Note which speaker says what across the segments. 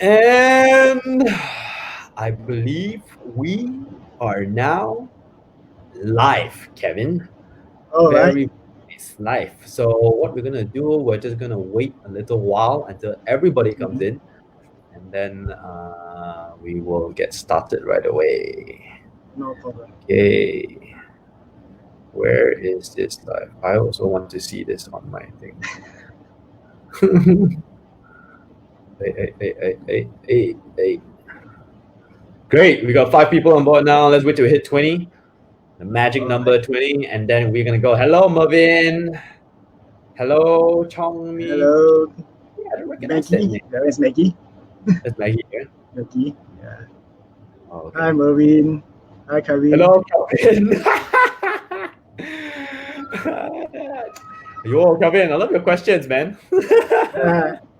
Speaker 1: And I believe we are now live, Kevin.
Speaker 2: All right.
Speaker 1: Very nice live. So what we're gonna do, we're just gonna wait a little while until everybody comes
Speaker 2: Mhm.
Speaker 1: in, and then we will get started right away.
Speaker 2: No problem.
Speaker 1: Okay. Where is this live? I also want to see this on my thing. Hey. Great. We got 5 people on board now. Let's wait till we hit 20. The magic
Speaker 2: All
Speaker 1: number 20. And then we're going to go. Hello, Marvin. Hello, Chong Mi.
Speaker 2: Hello,
Speaker 1: Yeah, I don't recognize that
Speaker 2: Maggie.
Speaker 1: name.
Speaker 2: There is Maggie.
Speaker 1: That's Maggie here.
Speaker 2: Maggie. Yeah.
Speaker 1: Oh, okay.
Speaker 2: Hi, Marvin. Hi, Kevin.
Speaker 1: Hello, Calvin. Yo, Calvin, I love your questions, man.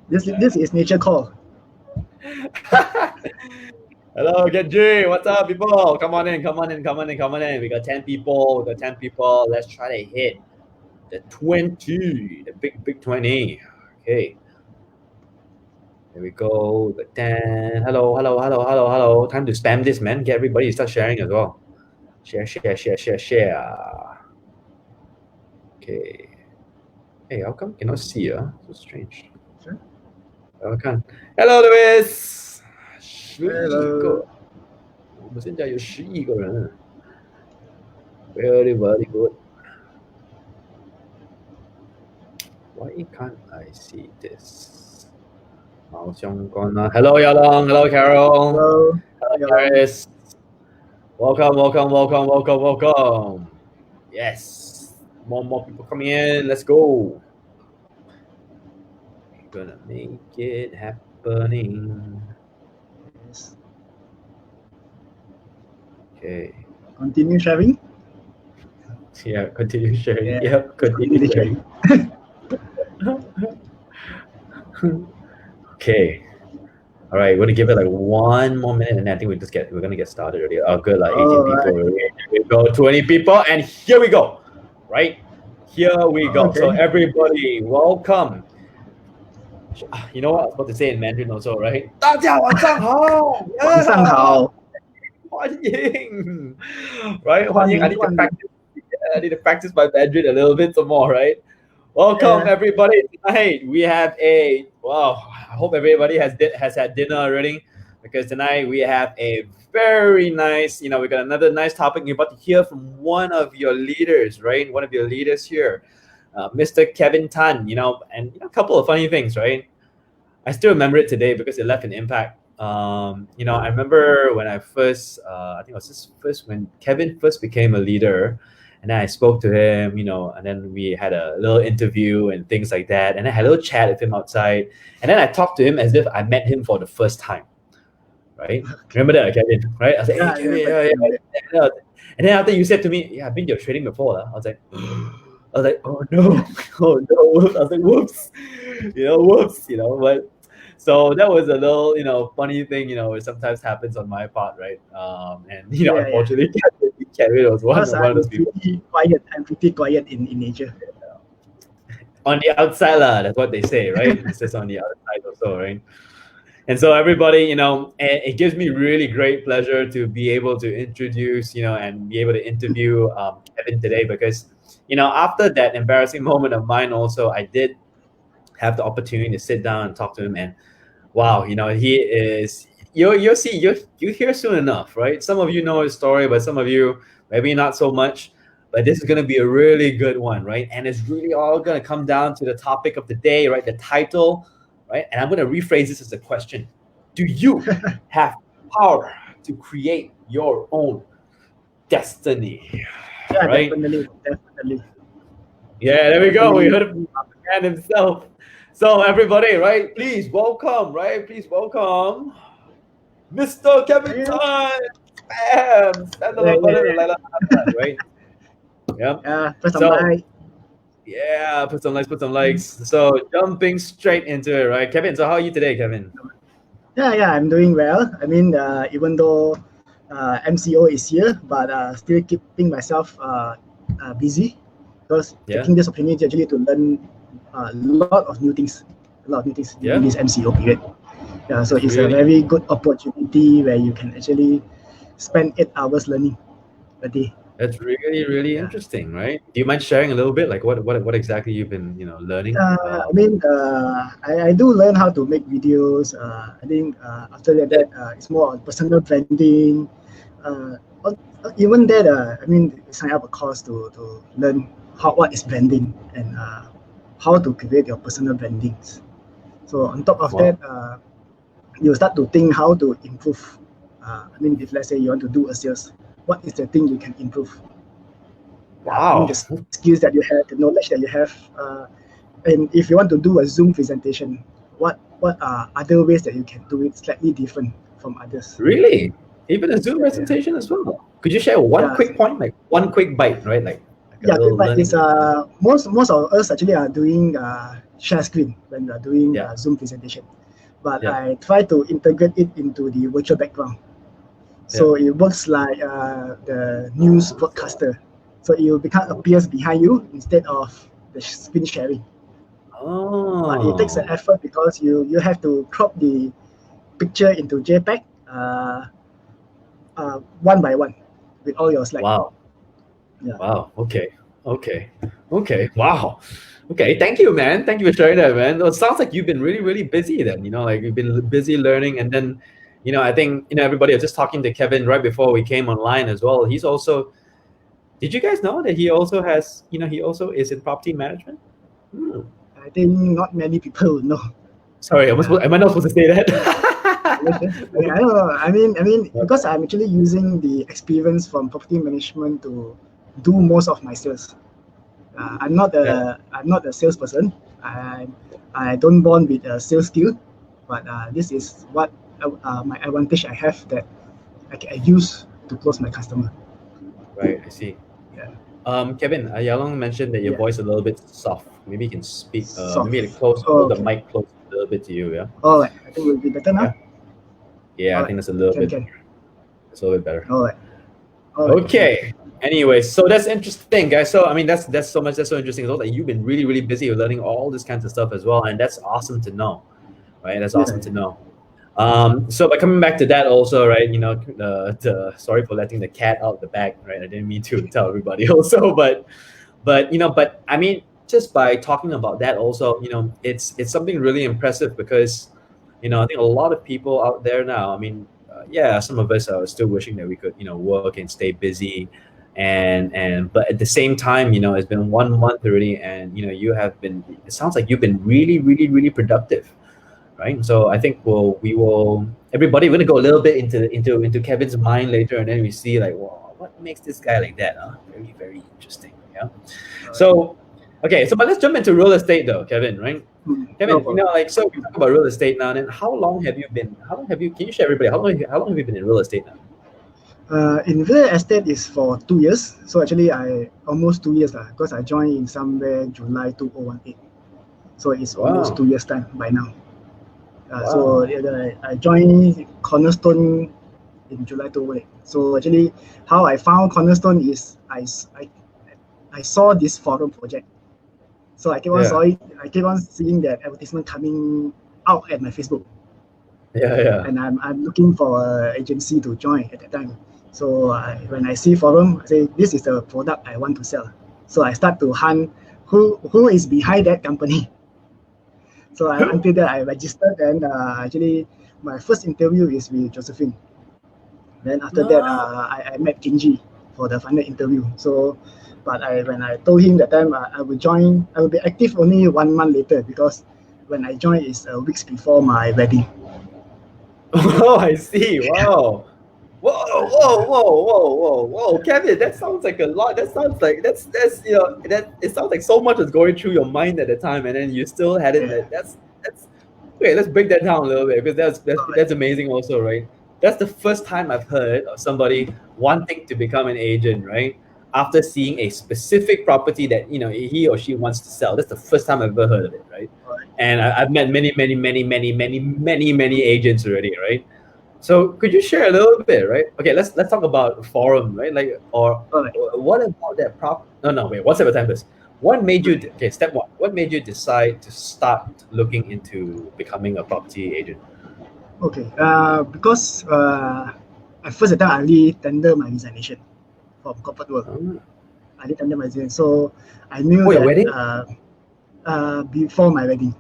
Speaker 2: This is nature call.
Speaker 1: Hello, Genji. What's up, people? Come on in. We got 10 people. Let's try to hit the 20, the big 20. Okay. Here we go. The 10. Hello. Time to spam this, man. Get everybody to start sharing as well. Share. Okay. Hey, how come cannot see? So strange.
Speaker 2: Sure.
Speaker 1: Okay. Hello, Louis.
Speaker 2: Hello.
Speaker 1: 我们现在有11个人。Very good. Why can't I see this? Hello, Yalong. Hello, Carol.
Speaker 2: Hello.
Speaker 1: Hello, Paris. Welcome. Yes. More people coming in. Let's go. We're gonna make it happening.
Speaker 2: Yes.
Speaker 1: Okay.
Speaker 2: Continue sharing.
Speaker 1: Yeah, continue sharing.
Speaker 2: Yeah.
Speaker 1: Yep, continue sharing. Okay. All right, we're gonna give it like 1 more minute, and I think we're gonna get started already. Oh, good, like 18
Speaker 2: All
Speaker 1: people.
Speaker 2: right.
Speaker 1: Here we go, 20 people, and here we go. Right, here we go.
Speaker 2: Okay.
Speaker 1: So everybody, welcome. You know what I was about to say in Mandarin also, right? 大家晚上好。
Speaker 2: 晚上好。
Speaker 1: 欢迎。Right, 欢迎. I need to practice my Mandarin a little bit some more, right? Welcome, everybody. Tonight we have I hope everybody has had dinner already, because tonight we have a very nice, we got another nice topic. You're about to hear from one of your leaders, right? One of your leaders here, Mr. Kevin Tan, and a couple of funny things, right? I still remember it today because it left an impact. I remember when I first, I think it was just first when Kevin first became a leader. And then I spoke to him, and then we had a little interview and things like that. And I had a little chat with him outside. And then I talked to him as if I met him for the first time, right? Remember that, Kevin, right? I was like, hey, Kevin, yeah. And then after you said to me, yeah, I've been to your training before. I was like, oh no. I was like, whoops, but so that was a little, funny thing, it sometimes happens on my part, right? And, unfortunately, Kevin was one of those people.
Speaker 2: I'm pretty quiet in nature.
Speaker 1: On the outside, that's what they say, right? It's just on the outside also, right? And so everybody, it gives me really great pleasure to be able to introduce, and be able to interview Kevin today, because, after that embarrassing moment of mine also, I did have the opportunity to sit down and talk to him, and wow, he is, you'll see, you hear soon enough, right? Some of you know his story, but some of you maybe not so much. But this is going to be a really good one, right? And it's really all going to come down to the topic of the day, right? The title, right? And I'm going to rephrase this as a question. Do you have power to create your own destiny?
Speaker 2: Yeah,
Speaker 1: right?
Speaker 2: Definitely.
Speaker 1: Yeah, there we go. We heard it from the man himself. So everybody, right? Please welcome, Mr. Kevin Tan. Stand the button, right?
Speaker 2: Yeah. Put some likes.
Speaker 1: Yeah, put some likes. So jumping straight into it, right, Kevin? So how are you today, Kevin?
Speaker 2: Yeah, I'm doing well. I mean, even though MCO is here, but still keeping myself busy, because taking this opportunity actually to learn a lot of new things during this MCO period. Yeah, so it's a very good opportunity where you can actually spend 8 hours learning a day.
Speaker 1: That's really interesting, right? Do you mind sharing a little bit, like what exactly you've been learning?
Speaker 2: I do learn how to make videos. I think after that, it's more on personal branding. Even that, sign up a course to learn what is branding and how to create your personal brandings. So on top of that, you start to think how to improve. If let's say you want to do a sales, what is the thing you can improve?
Speaker 1: Wow.
Speaker 2: The skills that you have, the knowledge that you have, and if you want to do a Zoom presentation, what are other ways that you can do it slightly different from others?
Speaker 1: Really? Even a Zoom presentation as well? Could you share one quick point, like one quick bite, right? Like a little
Speaker 2: but
Speaker 1: learning.
Speaker 2: It's most of us actually are doing share screen when we are doing Zoom presentation, but I try to integrate it into the virtual background, so it works like the news broadcaster. So it will appears behind you instead of the screen sharing.
Speaker 1: Oh.
Speaker 2: But it takes an effort because you have to crop the picture into JPEG one by one with all your slides.
Speaker 1: Wow.
Speaker 2: Yeah.
Speaker 1: Wow. Okay. Wow. Okay. Thank you, man. Thank you for sharing that, man. Well, it sounds like you've been really busy then. Like you've been busy learning, and then, I think everybody. I was just talking to Kevin right before we came online as well. He's also. Did you guys know that he also has? He also is in property management.
Speaker 2: I think not many people know.
Speaker 1: Sorry, am I not supposed to say that?
Speaker 2: I don't know. I mean, because I'm actually using the experience from property management to do most of my sales. I'm not a salesperson. I don't born with a sales skill, but this is what my advantage I have that I use to close my customer.
Speaker 1: Right, I see. Yeah. Kevin, Yalong mentioned that your voice is a little bit soft. Maybe you can speak. Maybe hold the mic close a little bit to you. Yeah.
Speaker 2: All right. I think it will be better now.
Speaker 1: Yeah, I think that's a little bit. It's a little bit better.
Speaker 2: All right.
Speaker 1: Okay. Anyway, so that's interesting, guys. So that's so interesting. Also, you've been really busy with learning all this kinds of stuff as well, and that's awesome to know, right? That's awesome to know. So by coming back to that also, right? Sorry for letting the cat out the bag, right? I didn't mean to tell everybody also, but I mean, just by talking about that also, it's something really impressive because, I think a lot of people out there now. I mean, some of us are still wishing that we could, work and stay busy, but at the same time, it's been 1 month already, and you have been. It sounds like you've been really productive. Right, so I think everybody, we're gonna go a little bit into Kevin's mind later, and then we see like, well, what makes this guy like that? Very interesting. Yeah. So, okay, but let's jump into real estate though, Kevin. Right, Kevin. So we talk about real estate now. And how long have you been? Can you share everybody? How long have you been in real estate now?
Speaker 2: In real estate is for 2 years. So actually, I almost 2 years because I joined in somewhere July 2018. So it's almost 2 years time by now. So I joined Cornerstone in July 2018. So actually, how I found Cornerstone is I saw this forum project. So I keep on seeing that advertisement coming out at my Facebook.
Speaker 1: Yeah.
Speaker 2: And I'm looking for an agency to join at that time. So when I see forum, I say this is the product I want to sell. So I start to hunt who is behind that company. So until that I registered, and actually my first interview is with Josephine. Then after that I met Kinji for the final interview. So, but when I told him that time I will be active only 1 month later because when I joined is weeks before my wedding.
Speaker 1: Oh, I see. Wow. Whoa, Kevin, that sounds like a lot. That sounds like it sounds like so much was going through your mind at the time, and then you still had it. Yeah. That's okay. Let's break that down a little bit because that's amazing also, right? That's the first time I've heard of somebody wanting to become an agent, right? After seeing a specific property that he or she wants to sell. That's the first time I've ever heard of it, right? And I've met many agents already, right? So could you share a little bit, right? Okay, let's talk about forum, right? Like, what about that one step at a time first. What made you? Okay, step one. What made you decide to start looking into becoming a property agent?
Speaker 2: Okay. Because at first the time I really tender my resignation from corporate work. I did tender my resignation, so I knew
Speaker 1: Oh, your
Speaker 2: that
Speaker 1: wedding?
Speaker 2: Before my wedding.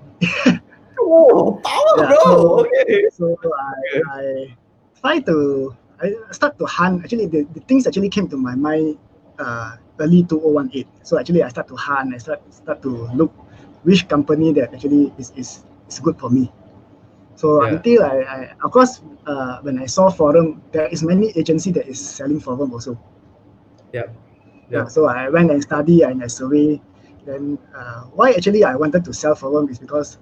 Speaker 1: Oh, power,
Speaker 2: Yeah,
Speaker 1: bro. Okay.
Speaker 2: so I start to hunt. Actually, the things actually came to my mind early 2018. So actually, I start to hunt. I start to look which company that actually is good for me. So
Speaker 1: Yeah.
Speaker 2: until I of course, when I saw forum, there is many agency that is selling forum also.
Speaker 1: Yeah.
Speaker 2: Yeah,
Speaker 1: Yeah.
Speaker 2: so I went and study and I survey. Then why actually I wanted to sell forum is because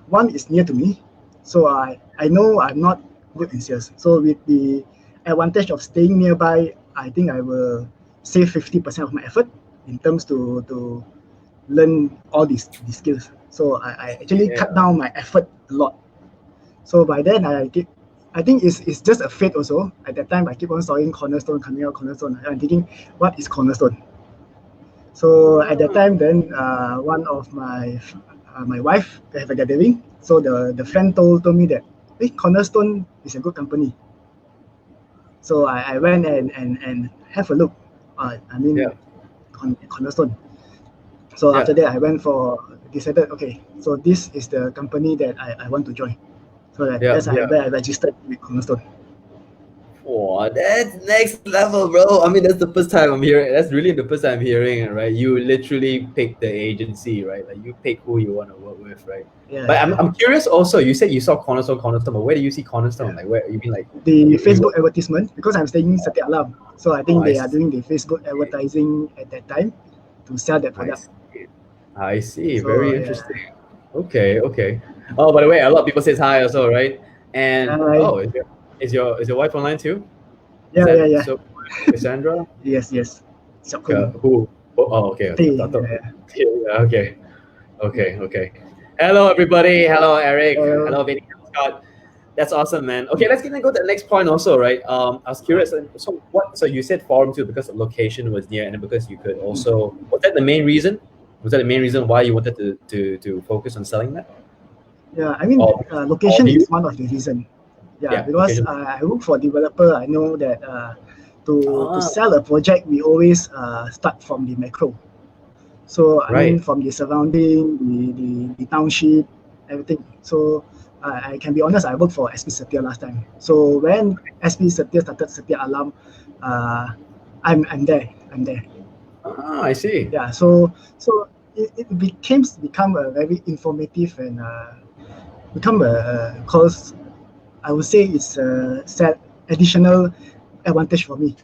Speaker 2: one is near to me, so I know I'm not good in sales. So with the advantage of staying nearby, I think I will save 50% of my effort in terms to learn all these skills. So I actually
Speaker 1: Yeah.
Speaker 2: cut down my effort a lot. So by then I think it's just a fate also. At that time I keep on sawing cornerstone, coming out cornerstone. I'm thinking, what is cornerstone? So at that time, then one of my wife have a gathering. So the friend told me that, hey, Cornerstone is a good company. So I went and have a look. I mean,
Speaker 1: Yeah.
Speaker 2: Cornerstone. So after
Speaker 1: Yeah.
Speaker 2: that, I went for decided, okay, so this is the company that I want to join. So
Speaker 1: Yeah.
Speaker 2: that's
Speaker 1: Yeah.
Speaker 2: where I registered with Cornerstone.
Speaker 1: Wow, that's next level, bro. I mean, that's the first time I'm hearing. That's really the first time I'm hearing it, right? You literally pick the agency, right? Like you pick who you want to work with, right?
Speaker 2: Yeah,
Speaker 1: But
Speaker 2: yeah,
Speaker 1: I'm curious also. You said you saw Cornerstone, but where do you see Cornerstone?
Speaker 2: yeah.
Speaker 1: Like where you mean like
Speaker 2: The
Speaker 1: you
Speaker 2: Facebook advertisement, because I'm staying in Satya Alam. So I
Speaker 1: Oh,
Speaker 2: think they are doing the Facebook advertising at that time to sell that
Speaker 1: I
Speaker 2: product.
Speaker 1: see. I see.
Speaker 2: So
Speaker 1: Very
Speaker 2: yeah,
Speaker 1: interesting. Okay, okay. Oh, by the way, a lot of people says hi also, right? And
Speaker 2: I,
Speaker 1: oh, is your wife online too? Is
Speaker 2: yeah, yeah,
Speaker 1: that
Speaker 2: yeah.
Speaker 1: so, Cassandra?
Speaker 2: Yes, yes. Shopkung.
Speaker 1: Who? Oh, okay, okay.
Speaker 2: Hey, yeah.
Speaker 1: Yeah, okay, okay, okay. Hello, everybody. Hello, Eric.
Speaker 2: Uh,
Speaker 1: Hello, Vinny. Hello, Scott. That's awesome, man. Okay, let's go to the next point also, right? I was curious. So what? So you said forum too because the location was near, and because you could also. Was that the main reason? Was that the main reason why you wanted to focus on selling that?
Speaker 2: yeah, I mean,
Speaker 1: Or
Speaker 2: location
Speaker 1: do you?
Speaker 2: is one of the reason. Yeah,
Speaker 1: Yeah,
Speaker 2: because
Speaker 1: location.
Speaker 2: I work for developer. I know that to
Speaker 1: Ah,
Speaker 2: sell a project, we always start from the macro. So I mean,
Speaker 1: right.
Speaker 2: from the surrounding, the township, everything. So I can be honest, I worked for SP Satya last time. So when SP Satya started Satya Alam, uh, I'm there. I'm there.
Speaker 1: Ah, I see.
Speaker 2: Yeah. So it become a very informative and become a cause. I would say it's a set additional advantage for me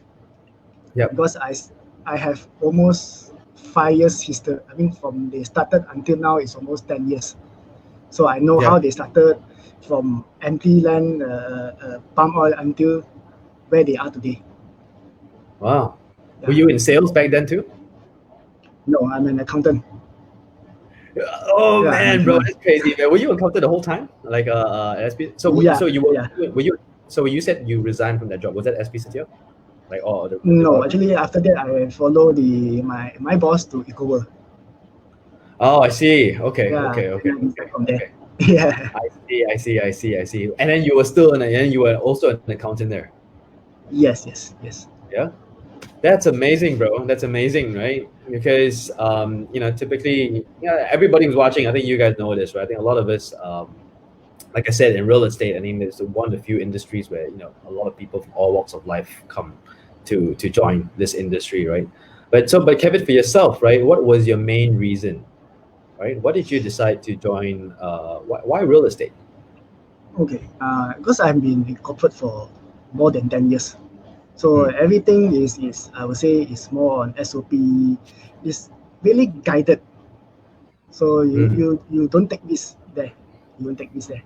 Speaker 1: Yep.
Speaker 2: because I have almost 5 years history. I mean, from they started until now, it's almost 10 years. So I know how
Speaker 1: Yep.
Speaker 2: they started from empty land, palm oil until where they are today.
Speaker 1: Wow. Were
Speaker 2: Yeah.
Speaker 1: you in sales back then too?
Speaker 2: No, I'm an accountant.
Speaker 1: Oh
Speaker 2: Yeah, I'm
Speaker 1: man, bro,
Speaker 2: a,
Speaker 1: that's crazy, man. Were you accountant the whole time? Like SP.
Speaker 2: yeah,
Speaker 1: So you were
Speaker 2: yeah.
Speaker 1: were you so you said you resigned from that job. Was that SP Satya? Like the
Speaker 2: No,
Speaker 1: developer?
Speaker 2: actually, after that, I follow my boss to EcoWorld.
Speaker 1: Oh, I see. Okay,
Speaker 2: Yeah,
Speaker 1: okay,
Speaker 2: and
Speaker 1: okay,
Speaker 2: then
Speaker 1: okay,
Speaker 2: start from there.
Speaker 1: okay.
Speaker 2: Yeah.
Speaker 1: I see. And then you were also an accountant there.
Speaker 2: Yes, yes, yes.
Speaker 1: Yeah. That's amazing, bro. That's amazing, right? Because typically, everybody who's watching, I think you guys know this, right? I think a lot of us, like I said, in real estate, I mean, it's one of the few industries where a lot of people from all walks of life come to join this industry, right? But Kevin, for yourself, right? What was your main reason, right? What did you decide to join? Why real estate?
Speaker 2: Okay. Because I've been in corporate for more than 10 years, so
Speaker 1: Hmm.
Speaker 2: everything is I would say is more on SOP. Is really guided. So
Speaker 1: Hmm.
Speaker 2: you don't take this there, you don't take this there.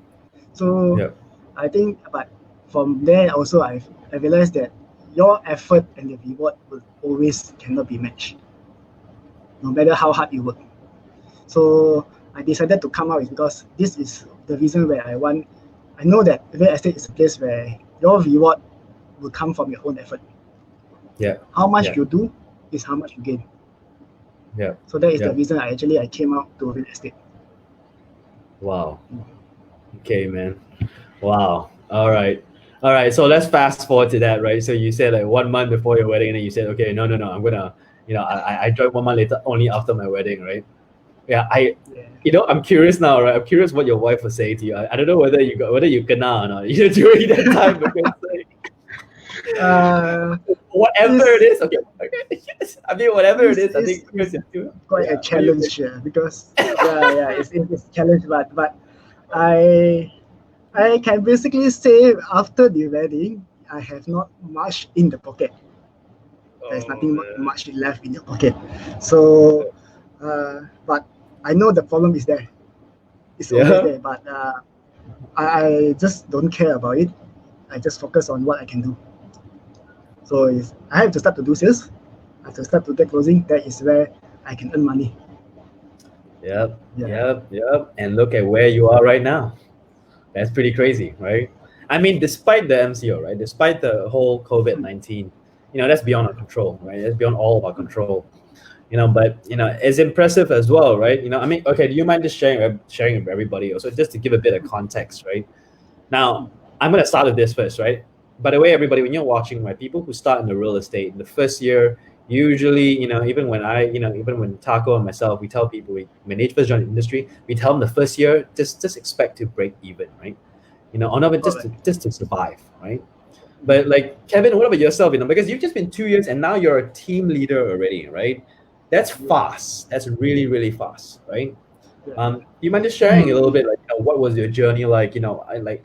Speaker 2: So
Speaker 1: Yeah.
Speaker 2: I think, but from there also I realized that your effort and the reward will always cannot be matched, no matter how hard you work. So I decided to come out is because this is the reason where I know that real estate is a place where your reward will come from your own effort.
Speaker 1: Yeah.
Speaker 2: How much
Speaker 1: Yeah.
Speaker 2: you do is how much you gain.
Speaker 1: Yeah.
Speaker 2: So that is the
Speaker 1: Yeah.
Speaker 2: reason I came out to real estate.
Speaker 1: Wow. Okay, man. Wow. All right. All right. So let's fast forward to that, right? So you said like 1 month before your wedding, and then you said, okay, no, I'm gonna, I joined 1 month later, only after my wedding, right? Yeah, I'm curious now, right? I'm curious what your wife will say to you. I don't know whether you kena or not during that time, because whatever it is, okay. Yes. I mean, whatever it is, I think
Speaker 2: it's quite a challenge, because it's a challenge, but I can basically say after the wedding, I have not much in the pocket. There's nothing much left in the pocket. So, but I know the problem is there. It's always there, but I just don't care about it. I just focus on what I can do. So I have to start to do sales. I have to start to get closing. That is where I can earn money.
Speaker 1: Yep. And look at where you are right now. That's pretty crazy, right? I mean, despite the MCO, right? Despite the whole COVID-19, that's beyond our control, right? That's beyond all of our control. But it's impressive as well, right? I mean, okay, do you mind just sharing with everybody also, just to give a bit of context, right? Now, I'm gonna start with this first, right? By the way, everybody, when you're watching, right, people who start in the real estate in the first year, usually, even when Taco and myself, we tell people when they first join the industry, we tell them the first year, just expect to break even, right? Or not just to survive, right? But like Kevin, what about yourself? Because you've just been 2 years and now you're a team leader already, right? That's fast. That's really, really fast, right? Do you mind just sharing a little bit, like what was your journey like?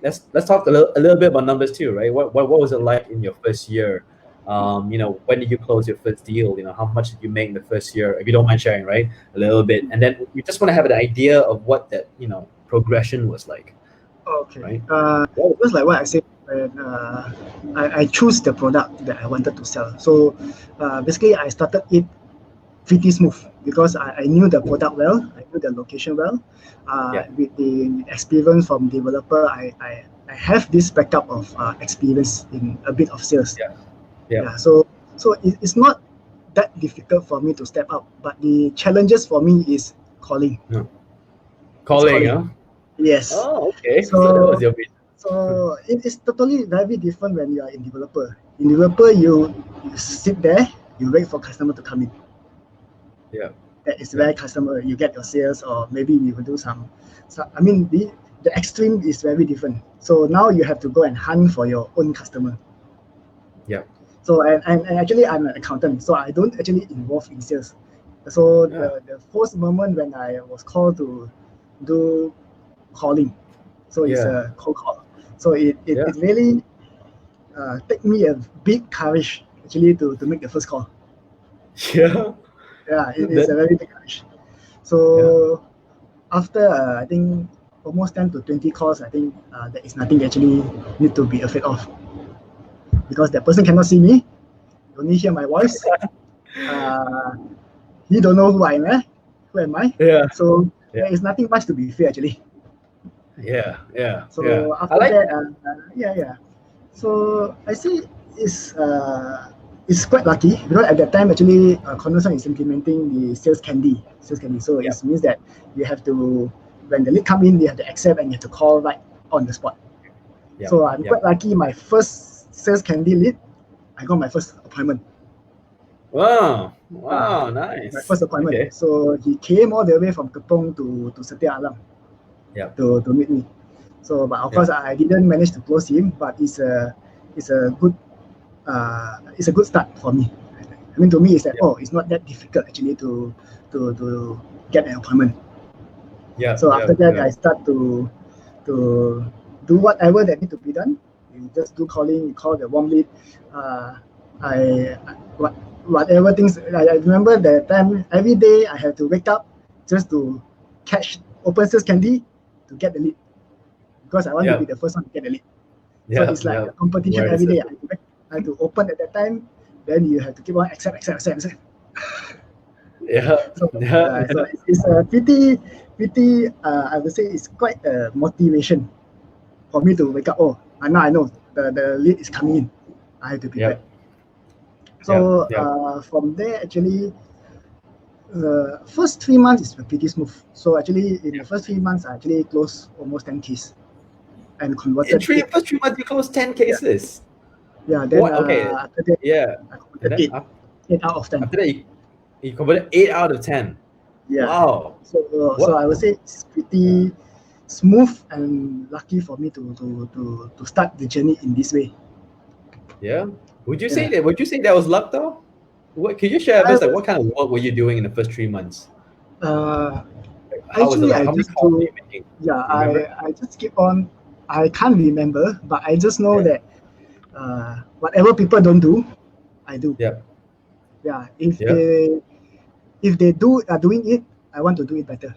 Speaker 1: Let's talk a little bit about numbers too, right? What was it like in your first year? When did you close your first deal? How much did you make in the first year? If you don't mind sharing, right? A little bit, and then you just want to have an idea of what that progression was like.
Speaker 2: Okay.
Speaker 1: Right?
Speaker 2: Just like what I said, when I choose the product that I wanted to sell. So basically, I started it pretty smooth because I knew the product well, I knew the location well. With the experience from developer, I have this backup of experience in a bit of sales. So it's not that difficult for me to step up, but the challenges for me is calling.
Speaker 1: Calling, huh?
Speaker 2: Yes.
Speaker 1: Oh, okay.
Speaker 2: So
Speaker 1: that was your vision.
Speaker 2: So it is totally very different when you are in developer. In developer, you sit there, you wait for customer to come in.
Speaker 1: Yeah.
Speaker 2: That is where customer, you get your sales, or maybe we will do some I mean, the extreme is very different. So now you have to go and hunt for your own customer.
Speaker 1: Yeah.
Speaker 2: So and actually I'm an accountant, so I don't actually involve in sales. So the first moment when I was called to do calling, so it's a cold call. So it really take me a big courage actually to make the first call. It is a very big courage. So after I think almost 10 to 20 calls, I think there is nothing actually need to be afraid of, because that person cannot see me, only hear my voice. He don't know who I am. Who am I? So there is nothing much to be fear actually. So after that, so I see it's quite lucky, because at that time actually Cornerstone is implementing the sales candy. So it means that you have to, when the lead come in, you have to accept and you have to call right on the spot. So I'm quite lucky. My first sales candy lead, I got my first appointment.
Speaker 1: Wow, nice.
Speaker 2: My first appointment. Okay. So he came all the way from Kepong to Setia Alam to meet me. So, but of course I didn't manage to close him, but it's a good start for me. I mean, to me, it's that it's not that difficult actually to get an appointment. So after that, I start to do whatever that need to be done. You just do calling, you call the warm lead. Whatever things. I remember that time every day I have to wake up just to catch open sales candy to get the lead, because I want to be the first one to get the lead. So it's like a competition every day. I have to open at that time, then you have to keep on accept. So it's a pretty I would say it's quite a motivation for me to wake up. Now I know the lead is coming in. I have to prepare. So from there, actually, the first 3 months is pretty smooth. So actually, in the first 3 months, I actually closed almost 10 keys. and converted.
Speaker 1: First 3 months, you closed 10 cases.
Speaker 2: Yeah. Then
Speaker 1: Okay.
Speaker 2: after that,
Speaker 1: Yeah.
Speaker 2: I converted 8 out of 10.
Speaker 1: After that, you converted 8 out of 10.
Speaker 2: Yeah.
Speaker 1: Wow.
Speaker 2: So I would say it's pretty smooth and lucky for me to start the journey in this way.
Speaker 1: Yeah. Would you say that was luck though? What could you share with us, like what kind of work were you doing in the first 3 months?
Speaker 2: How was
Speaker 1: it
Speaker 2: actually,
Speaker 1: like? How many calls were you making?
Speaker 2: Yeah, I just keep on. I can't remember, but I just know that whatever people don't do, I do.
Speaker 1: Yeah.
Speaker 2: Yeah. If they are doing it, I want to do it better.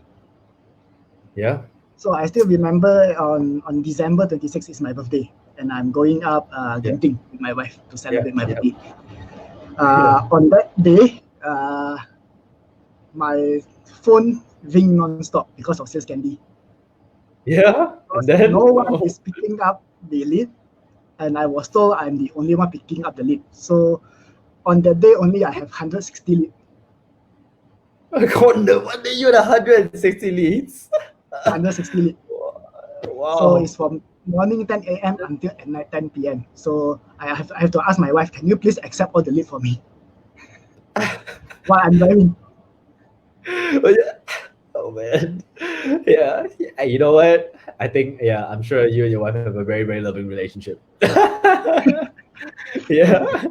Speaker 1: Yeah.
Speaker 2: So I still remember on December 26th is my birthday, and I'm going up Genting with my wife to celebrate my birthday. On that day, my phone ring non-stop because of sales candy.
Speaker 1: Yeah. And then
Speaker 2: no one is picking up the lead, and I was told I'm the only one picking up the lead. So on that day only, I have 160 leads.
Speaker 1: No wonder you had 160 leads.
Speaker 2: 160 leads.
Speaker 1: Wow.
Speaker 2: So it's from morning 10 a.m. until at night 10 p.m. So I have to ask my wife, can you please accept all the lead for me while I'm driving?
Speaker 1: Oh man. Yeah. You know what? I think I'm sure you and your wife have a very, very loving relationship. Yeah.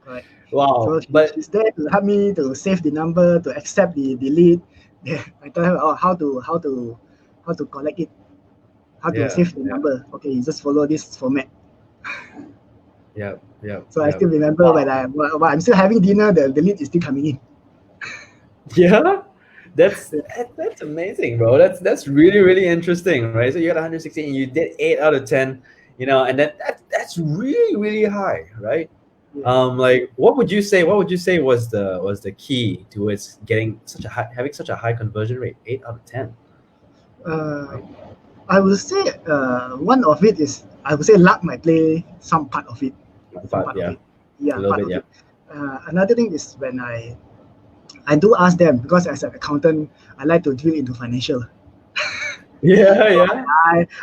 Speaker 2: Right.
Speaker 1: Wow.
Speaker 2: So she's there to help me to save the number, to accept the lead. Yeah. I tell her how to collect it, how to save the number. Okay, you just follow this format.
Speaker 1: Yeah.
Speaker 2: So I still remember when I'm still having dinner, the lead is still coming in.
Speaker 1: Yeah. That's amazing, bro. That's really, really interesting, right? So you got 116 and you did 8 out of 10, and then that's really, really high, right?
Speaker 2: Yeah.
Speaker 1: Like what would you say was the key towards having such a high conversion rate? 8 out of 10.
Speaker 2: I would say one of it is, I would say luck might play some part of it. Another thing is when I do ask them, because as an accountant, I like to drill into financial.
Speaker 1: Yeah.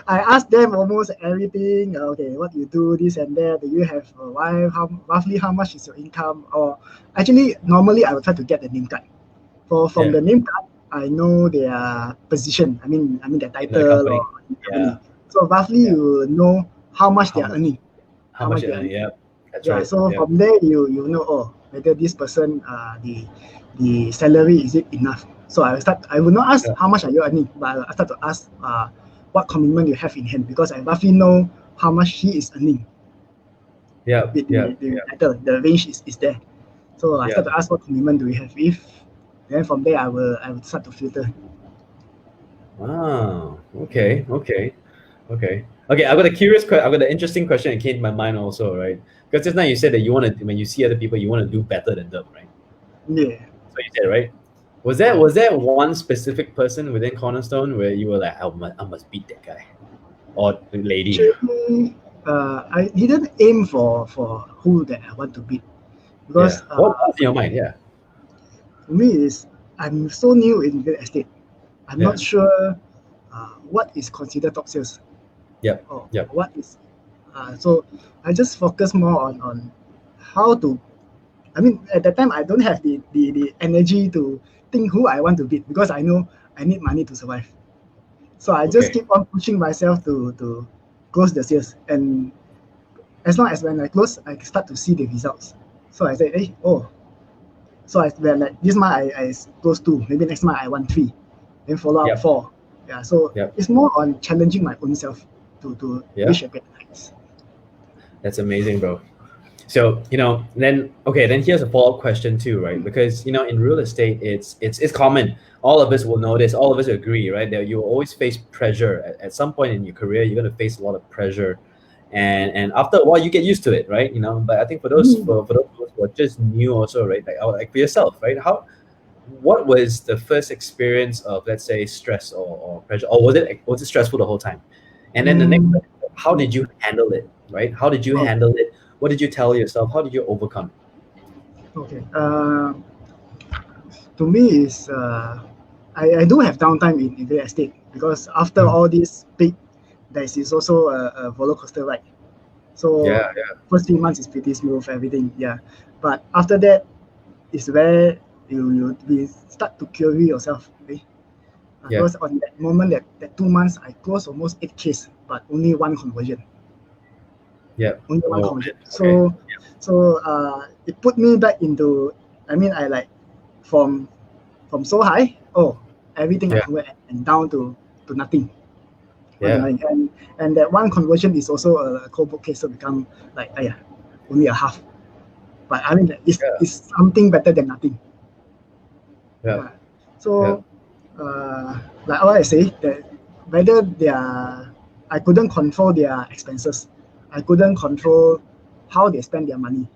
Speaker 2: I ask them almost everything. Okay, what you do, this and that. Do you have a wife? Roughly how much is your income? Or actually, normally I will try to get the name card. From the name card, I know their position. I mean their title or company. So roughly you know how much they are earning.
Speaker 1: How much they're earning? Yeah. That's right.
Speaker 2: So from there you know whether this person the salary is it enough. So I will not ask how much are you earning, but I start to ask what commitment you have in hand, because I roughly know how much he is earning. The range is there. So I start to ask what commitment do we have. Then from there I will start to filter.
Speaker 1: Wow. Okay. I've got an interesting question that came to my mind also, right? Because just now you said that you want to, when you see other people, you want to do better than them, right?
Speaker 2: Yeah.
Speaker 1: So you said, right? Was there one specific person within Cornerstone where you were like, I must beat that guy or lady?
Speaker 2: Actually, I didn't aim for who that I want to beat, because
Speaker 1: what's in your mind? Yeah.
Speaker 2: For me is I'm so new in real estate. I'm not sure what is considered top sales. What is so I just focus more on how to. I mean, at that time I don't have the energy to think who I want to beat, because I know I need money to survive. So I just keep on pushing myself to close the sales, and as long as when I close, I start to see the results. So I say, so when like this month I close 2, maybe next month I want 3, then follow up 4. So it's more on challenging my own self to reach a better heights.
Speaker 1: That's amazing, bro. So then here's a follow-up question too, right? Because in real estate, it's common. All of us will know this. All of us agree, right? That you will always face pressure at some point in your career. You're going to face a lot of pressure, and after a while, you get used to it, right? But I think for those for those who are just new, also, right? Like for yourself, right? What was the first experience of, let's say, stress or pressure, or was it stressful the whole time? And then the next, how did you handle it, right? How did you handle it? What did you tell yourself? How did you overcome it?
Speaker 2: Okay. To me is I do have downtime in real estate, because after all these big there is also a roller coaster ride. So first 3 months is pretty smooth, everything, but after that is where you start to query yourself, okay? Because on that moment, that 2 months, I closed almost 8 cases, but only one conversion. Only one conversion. So it put me back into, I like from so high, everything I convert, and down to nothing. And that one conversion is also a cold book case, so become like only a half. But it's something better than nothing. So like what I say, that whether I couldn't control their expenses, I couldn't control how they spend their money.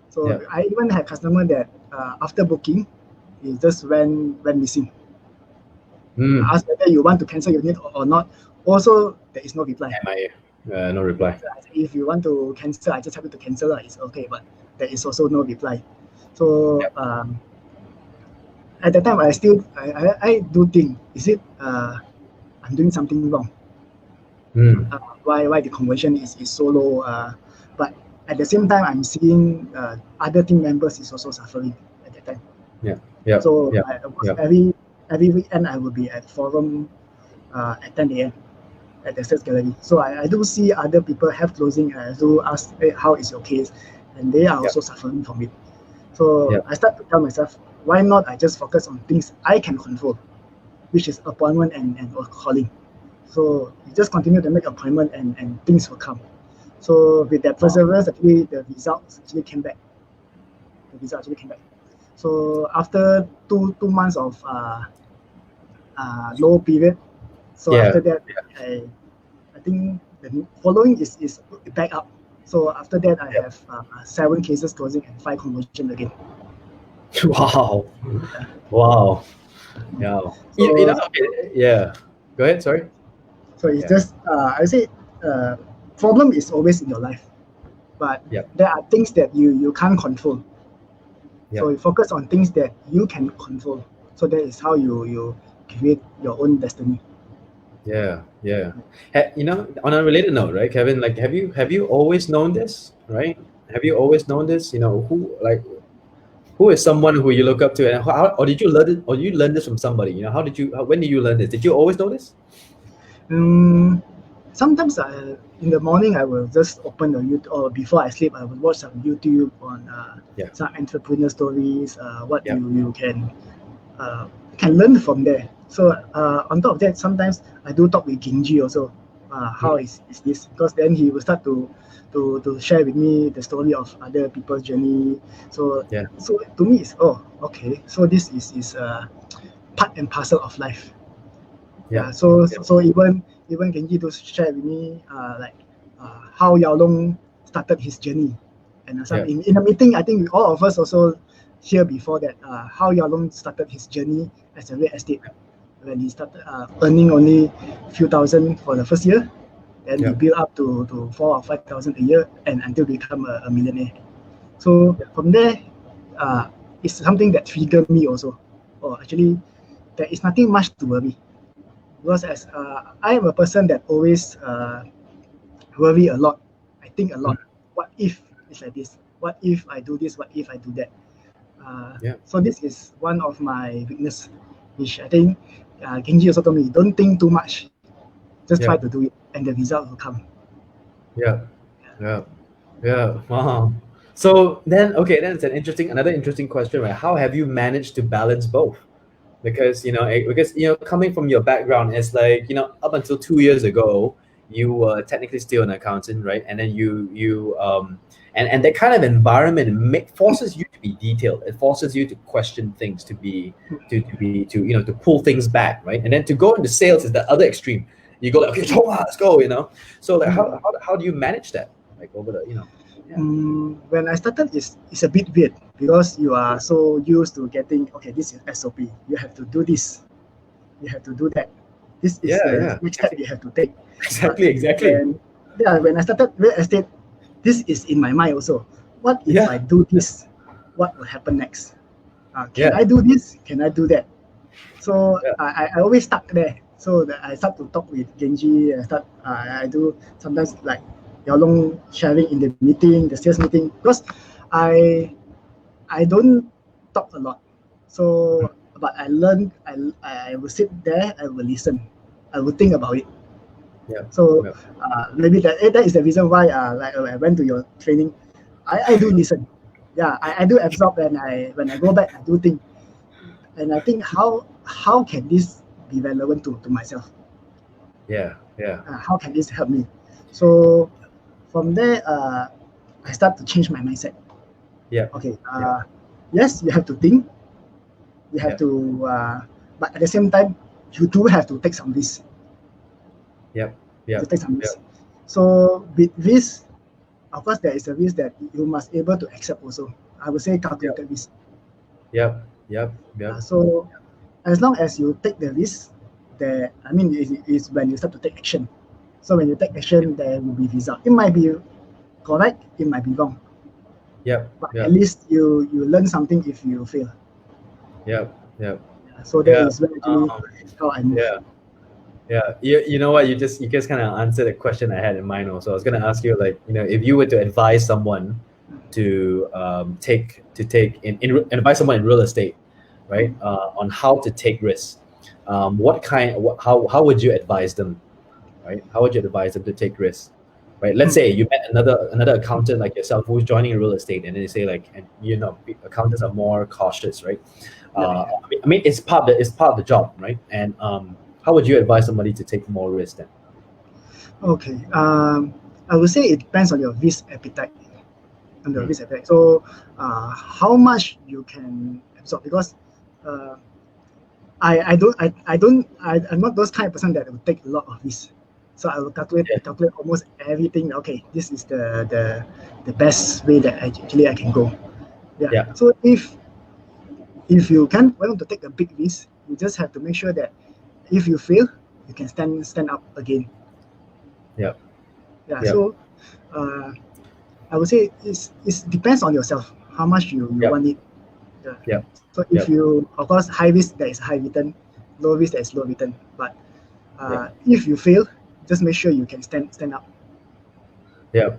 Speaker 2: So I even had customer that after booking, it just went missing. Ask whether you want to cancel your unit or not. Also, there is no reply.
Speaker 1: No reply.
Speaker 2: If you want to cancel, I just have to cancel. It's okay, but there is also no reply. So at that time, I do think, is it I'm doing something wrong? Why the conversion is so low? But at the same time, I'm seeing other team members is also suffering at that time. So every weekend I will be at forum at 10 a.m. at the sales gallery. So I do see other people have closing. I do ask, hey, how is your case? And they are also suffering from it. So I start to tell myself, why not I just focus on things I can control, which is appointment and calling. So you just continue to make appointment and things will come. So with that perseverance, actually the results actually came back. So after two months of low period, so after that I think the following is back up. So after that I have 7 cases closing and 5 conversion again.
Speaker 1: Wow. Yeah. So, go ahead, sorry.
Speaker 2: So it's just I say problem is always in your life, but there are things that you can't control. So you focus on things that you can control. So that is how you create your own destiny.
Speaker 1: On a related note, right, Kevin, like have you always known this, right? Have you always known this? Who is someone who you look up to, and or did you learn it, or you learn this from somebody? When did you learn this? Did you always know this?
Speaker 2: Sometimes in the morning I will just open the YouTube, or before I sleep I will watch some YouTube on some entrepreneur stories. What you can learn from there. So on top of that, sometimes I do talk with Genji also. How is this? Because then he will start to share with me the story of other people's journey. So to me it's okay. So this is part and parcel of life. So even Genji to share with me how Yao Long started his journey, and in a meeting I think all of us also hear before that how Yao Long started his journey as a real estate, when he started earning only few thousand for the first year, and he built up to 4,000 or 5,000 a year, and until become a millionaire. So from there, it's something that triggered me also. Actually, there is nothing much to worry. Because as I am a person that always worry a lot. I think a lot. What if it's like this? What if I do this? What if I do that? So this is one of my weakness, which I think Genji also told me, don't think too much. Just try to do it, and the result will come.
Speaker 1: Wow. So then it's another interesting question, right? How have you managed to balance both? Because coming from your background, it's like, up until 2 years ago, you were technically still an accountant, right? And then you and that kind of environment forces you to be detailed. It forces you to question things, to pull things back, right? And then to go into sales is the other extreme. You go like, okay, let's go, So like, how do you manage that, like over the,
Speaker 2: When I started, it's a bit weird, because you are so used to getting, okay, this is SOP. You have to do this. You have to do that. This is the next step you have to take.
Speaker 1: Exactly.
Speaker 2: When I started real estate, this is in my mind also. What if I do this? What will happen next? Can I do this? Can I do that? So I always stuck there. So I start to talk with Genji. I do sometimes like Yao sharing in the meeting, the sales meeting, because I don't talk a lot. So but I learn. I will sit there. I will listen. I will think about it.
Speaker 1: Yeah.
Speaker 2: So maybe that is the reason why like I went to your training. I do listen. Yeah, I do absorb, and when I go back I do think, and I think how can this be relevant to myself?
Speaker 1: Yeah. Yeah.
Speaker 2: How can this help me? So from there I start to change my mindset.
Speaker 1: Yeah.
Speaker 2: Okay. Yes, you have to think. You have to, but at the same time, you do have to take some risk.
Speaker 1: Yep. Yeah.
Speaker 2: To take some risk. So with risk, of course, there is a risk that you must able to accept also. I would say calculated risk.
Speaker 1: Yep.
Speaker 2: So as long as you take the risk, it's when you start to take action. So when you take action, there will be result. It might be correct, it might be wrong.
Speaker 1: Yep.
Speaker 2: But at least you learn something if you fail.
Speaker 1: Yep.
Speaker 2: So that is actually how I move.
Speaker 1: Yeah. You know what? You just kind of answered a question I had in mind also. I was going to ask you, like, if you were to advise someone to advise someone in real estate, right, on how to take risks, how would you advise them, right? How would you advise them to take risks, right? Let's say you met another accountant like yourself who's joining real estate, and they say, like, and accountants are more cautious, right? I mean, it's part of the job, right? And how would you advise somebody to take more risk then?
Speaker 2: Okay. I would say it depends on your risk appetite. So, how much you can absorb, because I'm not those kind of person that will take a lot of risk. So I will calculate almost everything. Okay, this is the best way that I can go. Yeah. So if you can want to take a big risk, you just have to make sure that if you fail, you can stand up again.
Speaker 1: Yeah.
Speaker 2: So I would say it depends on yourself how much you want it.
Speaker 1: Yeah.
Speaker 2: So if you, of course, high risk, there is high return. Low risk, there is low return. But if you fail, just make sure you can stand up.
Speaker 1: Yeah.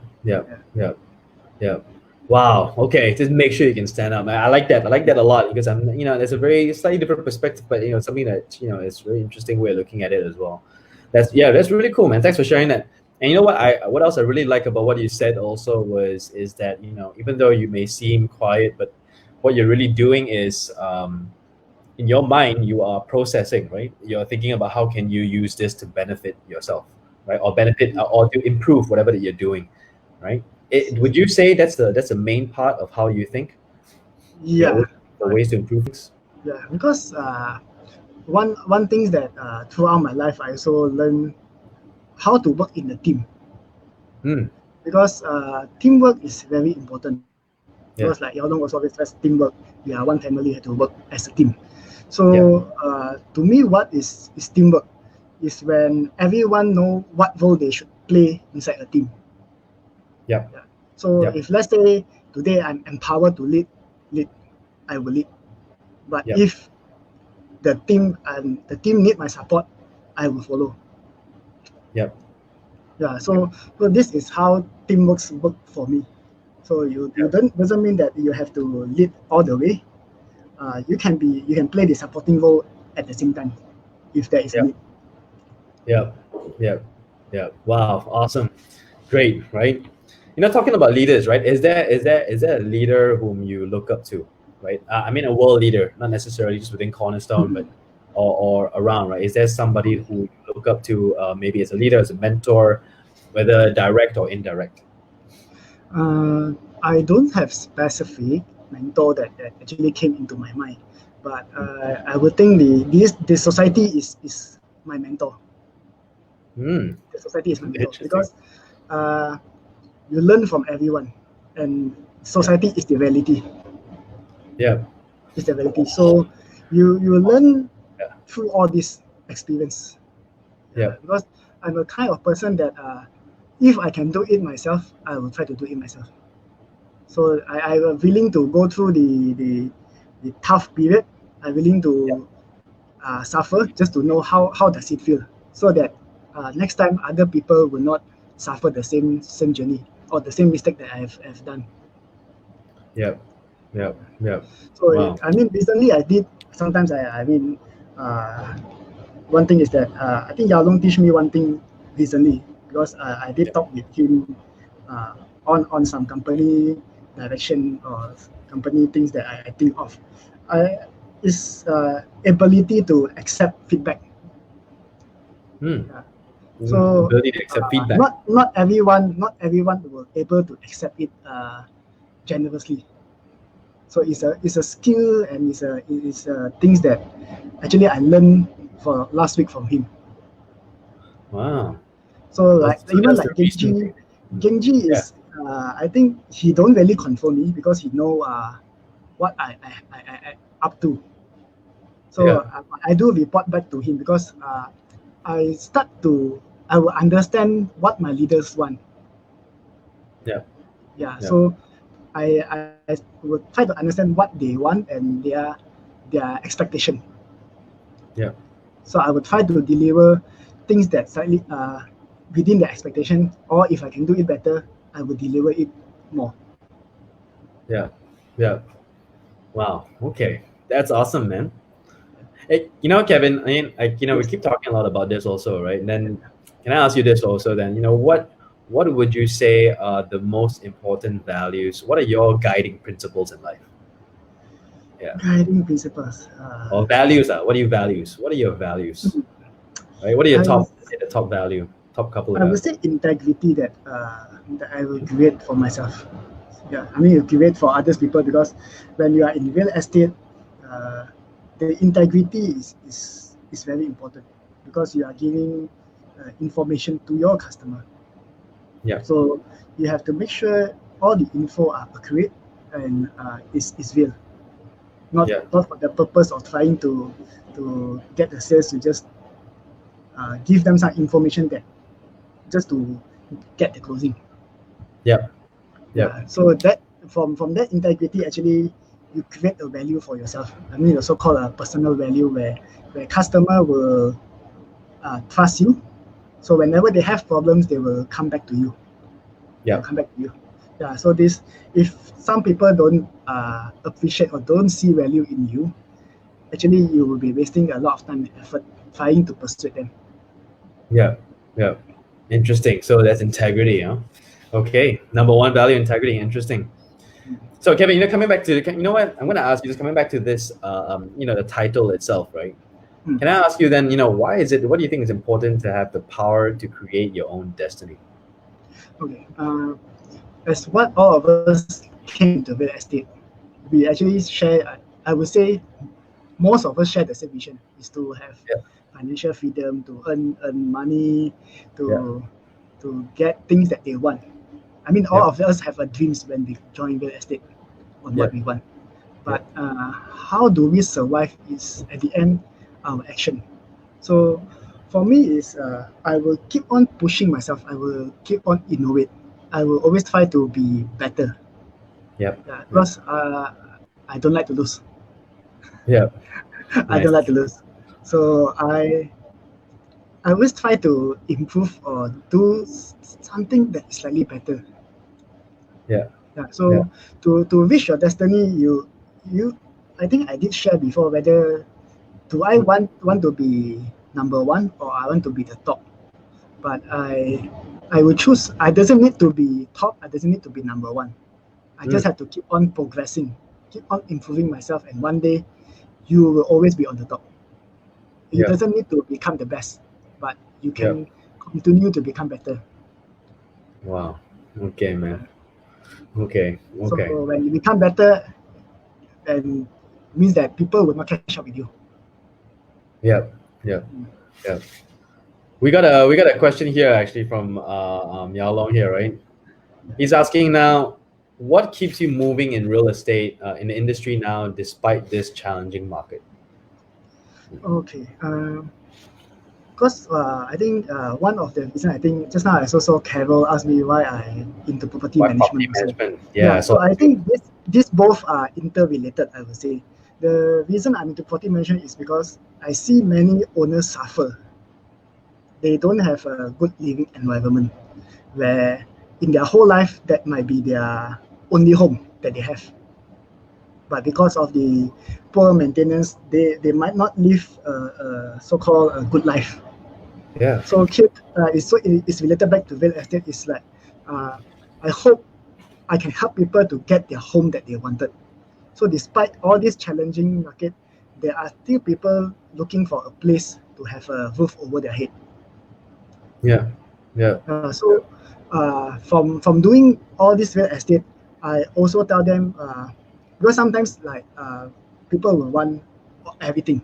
Speaker 1: Wow. Okay. Just make sure you can stand up. I like that. I like that a lot, because there's a very slightly different perspective, but something that is very interesting way of looking at it as well. That's really cool, man. Thanks for sharing that. And you know what else I really like about what you said also is that even though you may seem quiet, but what you're really doing is in your mind you are processing, right? You're thinking about how can you use this to benefit yourself, right? Or benefit or to improve whatever that you're doing, right? Would you say that's the main part of how you think?
Speaker 2: Yeah.
Speaker 1: The ways to improve things.
Speaker 2: Yeah, because one thing that throughout my life I also learned how to work in a team. Because teamwork is very important. Because like Yao was always says, teamwork. We are one family, have to work as a team. So to me, what is teamwork? Is when everyone know what role they should play inside a team. So if let's say today I'm empowered to lead, I will lead. But if the team need my support, I will follow. So this is how teamwork work for me. So you doesn't mean that you have to lead all the way. You can play the supporting role at the same time, if there is a need.
Speaker 1: Yeah. Wow. Awesome. Great. Right. Talking about leaders, right? Is there a leader whom you look up to, right? I mean, a world leader, not necessarily just within Cornerstone, but or around, right? Is there somebody who you look up to, maybe as a leader, as a mentor, whether direct or indirect?
Speaker 2: I don't have specific mentor that actually came into my mind, but I would think the society is my mentor. The society is my mentor because you learn from everyone, and society is the reality. It's the reality. So you learn through all this experience. Because I'm a kind of person that if I can do it myself, I will try to do it myself. So I am willing to go through the tough period. I'm willing to suffer just to know how does it feel, so that next time other people will not suffer the same journey or the same mistake that I've done.
Speaker 1: Yep.
Speaker 2: So
Speaker 1: Wow.
Speaker 2: I mean, recently I did. Sometimes one thing is that I think Yao Long teach me one thing recently, because I did talk with him on some company direction or company things that I think of. Is ability to accept feedback. So
Speaker 1: ability to accept feedback.
Speaker 2: Not everyone will able to accept it generously. So it's a skill, and it's things that actually I learned for last week from him.
Speaker 1: Wow.
Speaker 2: So even like Genji is I think he don't really control me, because he know what I up to. So I do report back to him, because I will understand what my leaders want. So I will try to understand what they want and their expectation. So I will try to deliver things that slightly within the expectation, or if I can do it better, I will deliver it more.
Speaker 1: Wow. Okay, that's awesome, man. Hey, Kevin, we keep talking a lot about this also, right? And then can I ask you this also then? What would you say are the most important values? What are your guiding principles in life?
Speaker 2: Guiding principles.
Speaker 1: Or values. What are your values? What are your values? Right? What are your top value? Top couple of
Speaker 2: I would say integrity that I will create for myself. I mean, you create for others people, because when you are in real estate, the integrity is very important, because you are giving information to your customer. So you have to make sure all the info are accurate and is real. Not for the purpose of trying to get the sales, to just give them some information that just to get the closing. So that from that integrity, actually you create a value for yourself. I mean, the so-called personal value, where customer will trust you. So whenever they have problems, they will come back to you. So this, if some people don't appreciate or don't see value in you, actually you will be wasting a lot of time and effort trying to persuade them.
Speaker 1: Interesting. So that's integrity, huh? Okay, number one value, integrity. Interesting. So Kevin, coming back to what I'm going to ask you, just coming back to this, the title itself, right? Can I ask you then, why is it? What do you think is important to have the power to create your own destiny?
Speaker 2: Okay, as what all of us came to real estate, we actually share. I would say most of us share the same vision: is to have financial freedom, to earn money, to get things that they want. I mean, all of us have a dreams when we join real estate on what we want. But how do we survive is at the end our action. So for me is I will keep on pushing myself. I will keep on innovate. I will always try to be better. Because I don't like to lose. I don't like to lose. So I always try to improve or do something that is slightly better. So to reach your destiny, you I think I did share before whether do I want to be number one or I want to be the top. But I will choose. I doesn't need to be top. I doesn't need to be number one. I just have to keep on progressing, keep on improving myself, and one day you will always be on the top. You doesn't need to become the best, but you can continue to become better.
Speaker 1: Wow. Okay, man. Okay.
Speaker 2: So when you become better, then it means that people will not catch up with you.
Speaker 1: We got a question here actually from Yao Long here, right? He's asking now, what keeps you moving in real estate in the industry now despite this challenging market?
Speaker 2: Okay. Because I think one of the reasons, I think just now I saw Carol asked me why I into property management.
Speaker 1: Property management.
Speaker 2: So I think this both are interrelated, I would say. The reason I'm into property management is because I see many owners suffer. They don't have a good living environment where in their whole life that might be their only home that they have. But because of the poor maintenance, they might not live a so-called a good life.
Speaker 1: Yeah.
Speaker 2: So it's related back to real estate. It's like I hope I can help people to get their home that they wanted. So despite all this challenging market, there are still people looking for a place to have a roof over their head.
Speaker 1: Yeah. Yeah.
Speaker 2: From doing all this real estate, I also tell them because sometimes like people will want everything.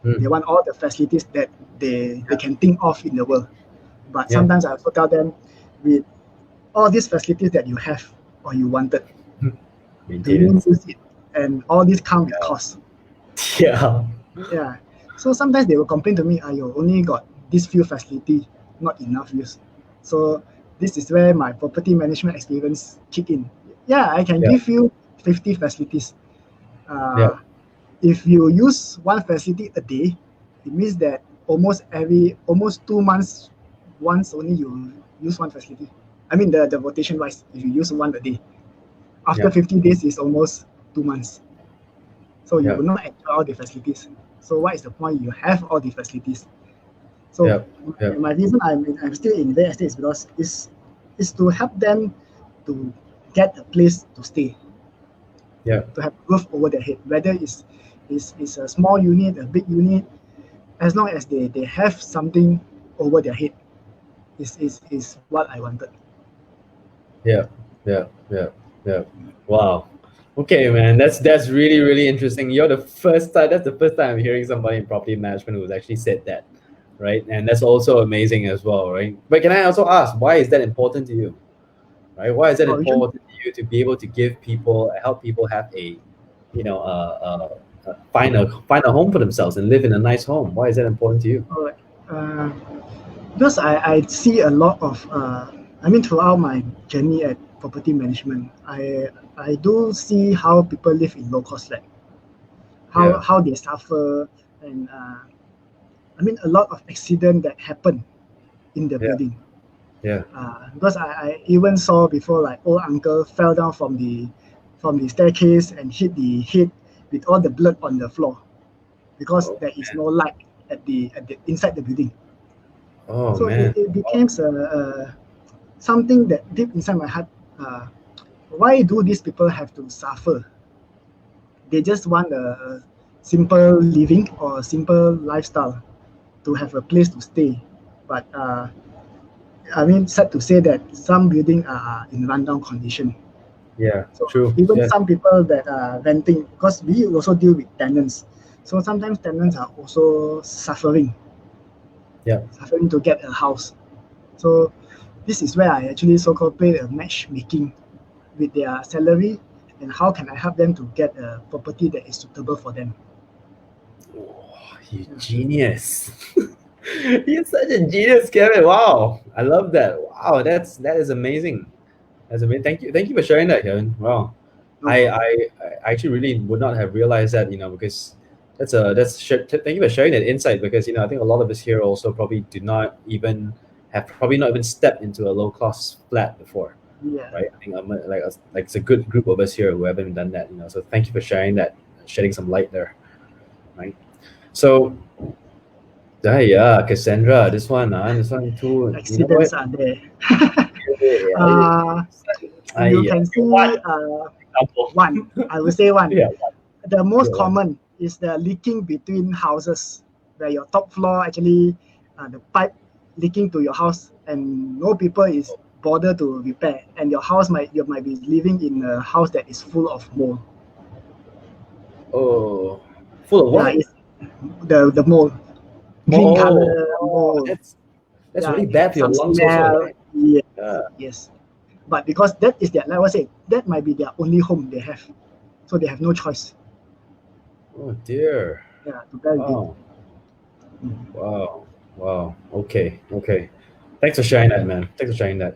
Speaker 2: They want all the facilities that they can think of in the world. But sometimes I also tell them, with all these facilities that you have or you wanted, do you use it? And all this come with costs.
Speaker 1: Yeah.
Speaker 2: Yeah. So sometimes they will complain to me, you only got this few facility, not enough use. So this is where my property management experience kick in. Yeah, I can give you 50 facilities. If you use one facility a day, it means that almost 2 months, once only you use one facility. I mean the rotation wise, if you use one a day, after 50 days is almost 2 months. So you will not enjoy all the facilities. So what is the point? You have all the facilities. So my reason I'm still in real estate is because is to help them to get a place to stay. To have roof over their head, whether it's a small unit, a big unit, as long as they have something over their head, is what I wanted.
Speaker 1: Yeah. Wow. Okay, man, that's really, really interesting. You're the first time. That's the first time I'm hearing somebody in property management who's actually said that, right? And that's also amazing as well, right? But can I also ask, why is that important to you? Right? Why is that important to you to be able to help people have find a home for themselves and live in a nice home? Why is that important to you?
Speaker 2: All right. Because I see a lot of throughout my journey at property management, I do see how people live in low cost land, how they suffer, and a lot of accident that happen in the building. Because I even saw before, like old uncle fell down from the staircase and hit the head with all the blood on the floor because there is no light at the inside the building. So it became something that deep inside my heart. Why do these people have to suffer? They just want a simple living or a simple lifestyle to have a place to stay. But sad to say that some buildings are in rundown condition. So
Speaker 1: true.
Speaker 2: Even some people that are renting, because we also deal with tenants. So sometimes tenants are also suffering. Suffering to get a house. So this is where I actually so-called play a matchmaking with their salary and how can I help them to get a property that is suitable for them.
Speaker 1: Oh, you genius. You're such a genius, Kevin. Wow. I love that. Wow, that is amazing. That's amazing. Thank you for sharing that, Kevin. Wow. I actually really would not have realized that, because thank you for sharing that insight, because I think a lot of us here also probably not even stepped into a low cost flat before. Right. I think like it's a good group of us here who haven't done that. So thank you for sharing that, shedding some light there. Right. So Cassandra, this one too.
Speaker 2: Accidents are there. You can see one. I will say one. The most common is the leaking between houses, where your top floor actually the pipe leaking to your house, and no people is bother to repair, and your house you might be living in a house that is full of mold.
Speaker 1: Oh, full of what?
Speaker 2: The mold. Green color mold.
Speaker 1: That's really bad for your lungs also, right?
Speaker 2: Yes. But because that is like I said, that might be their only home they have. So they have no choice.
Speaker 1: Oh dear.
Speaker 2: Yeah, to bear
Speaker 1: wow. Wow. Okay. Thanks for sharing that, man. Thanks for sharing that.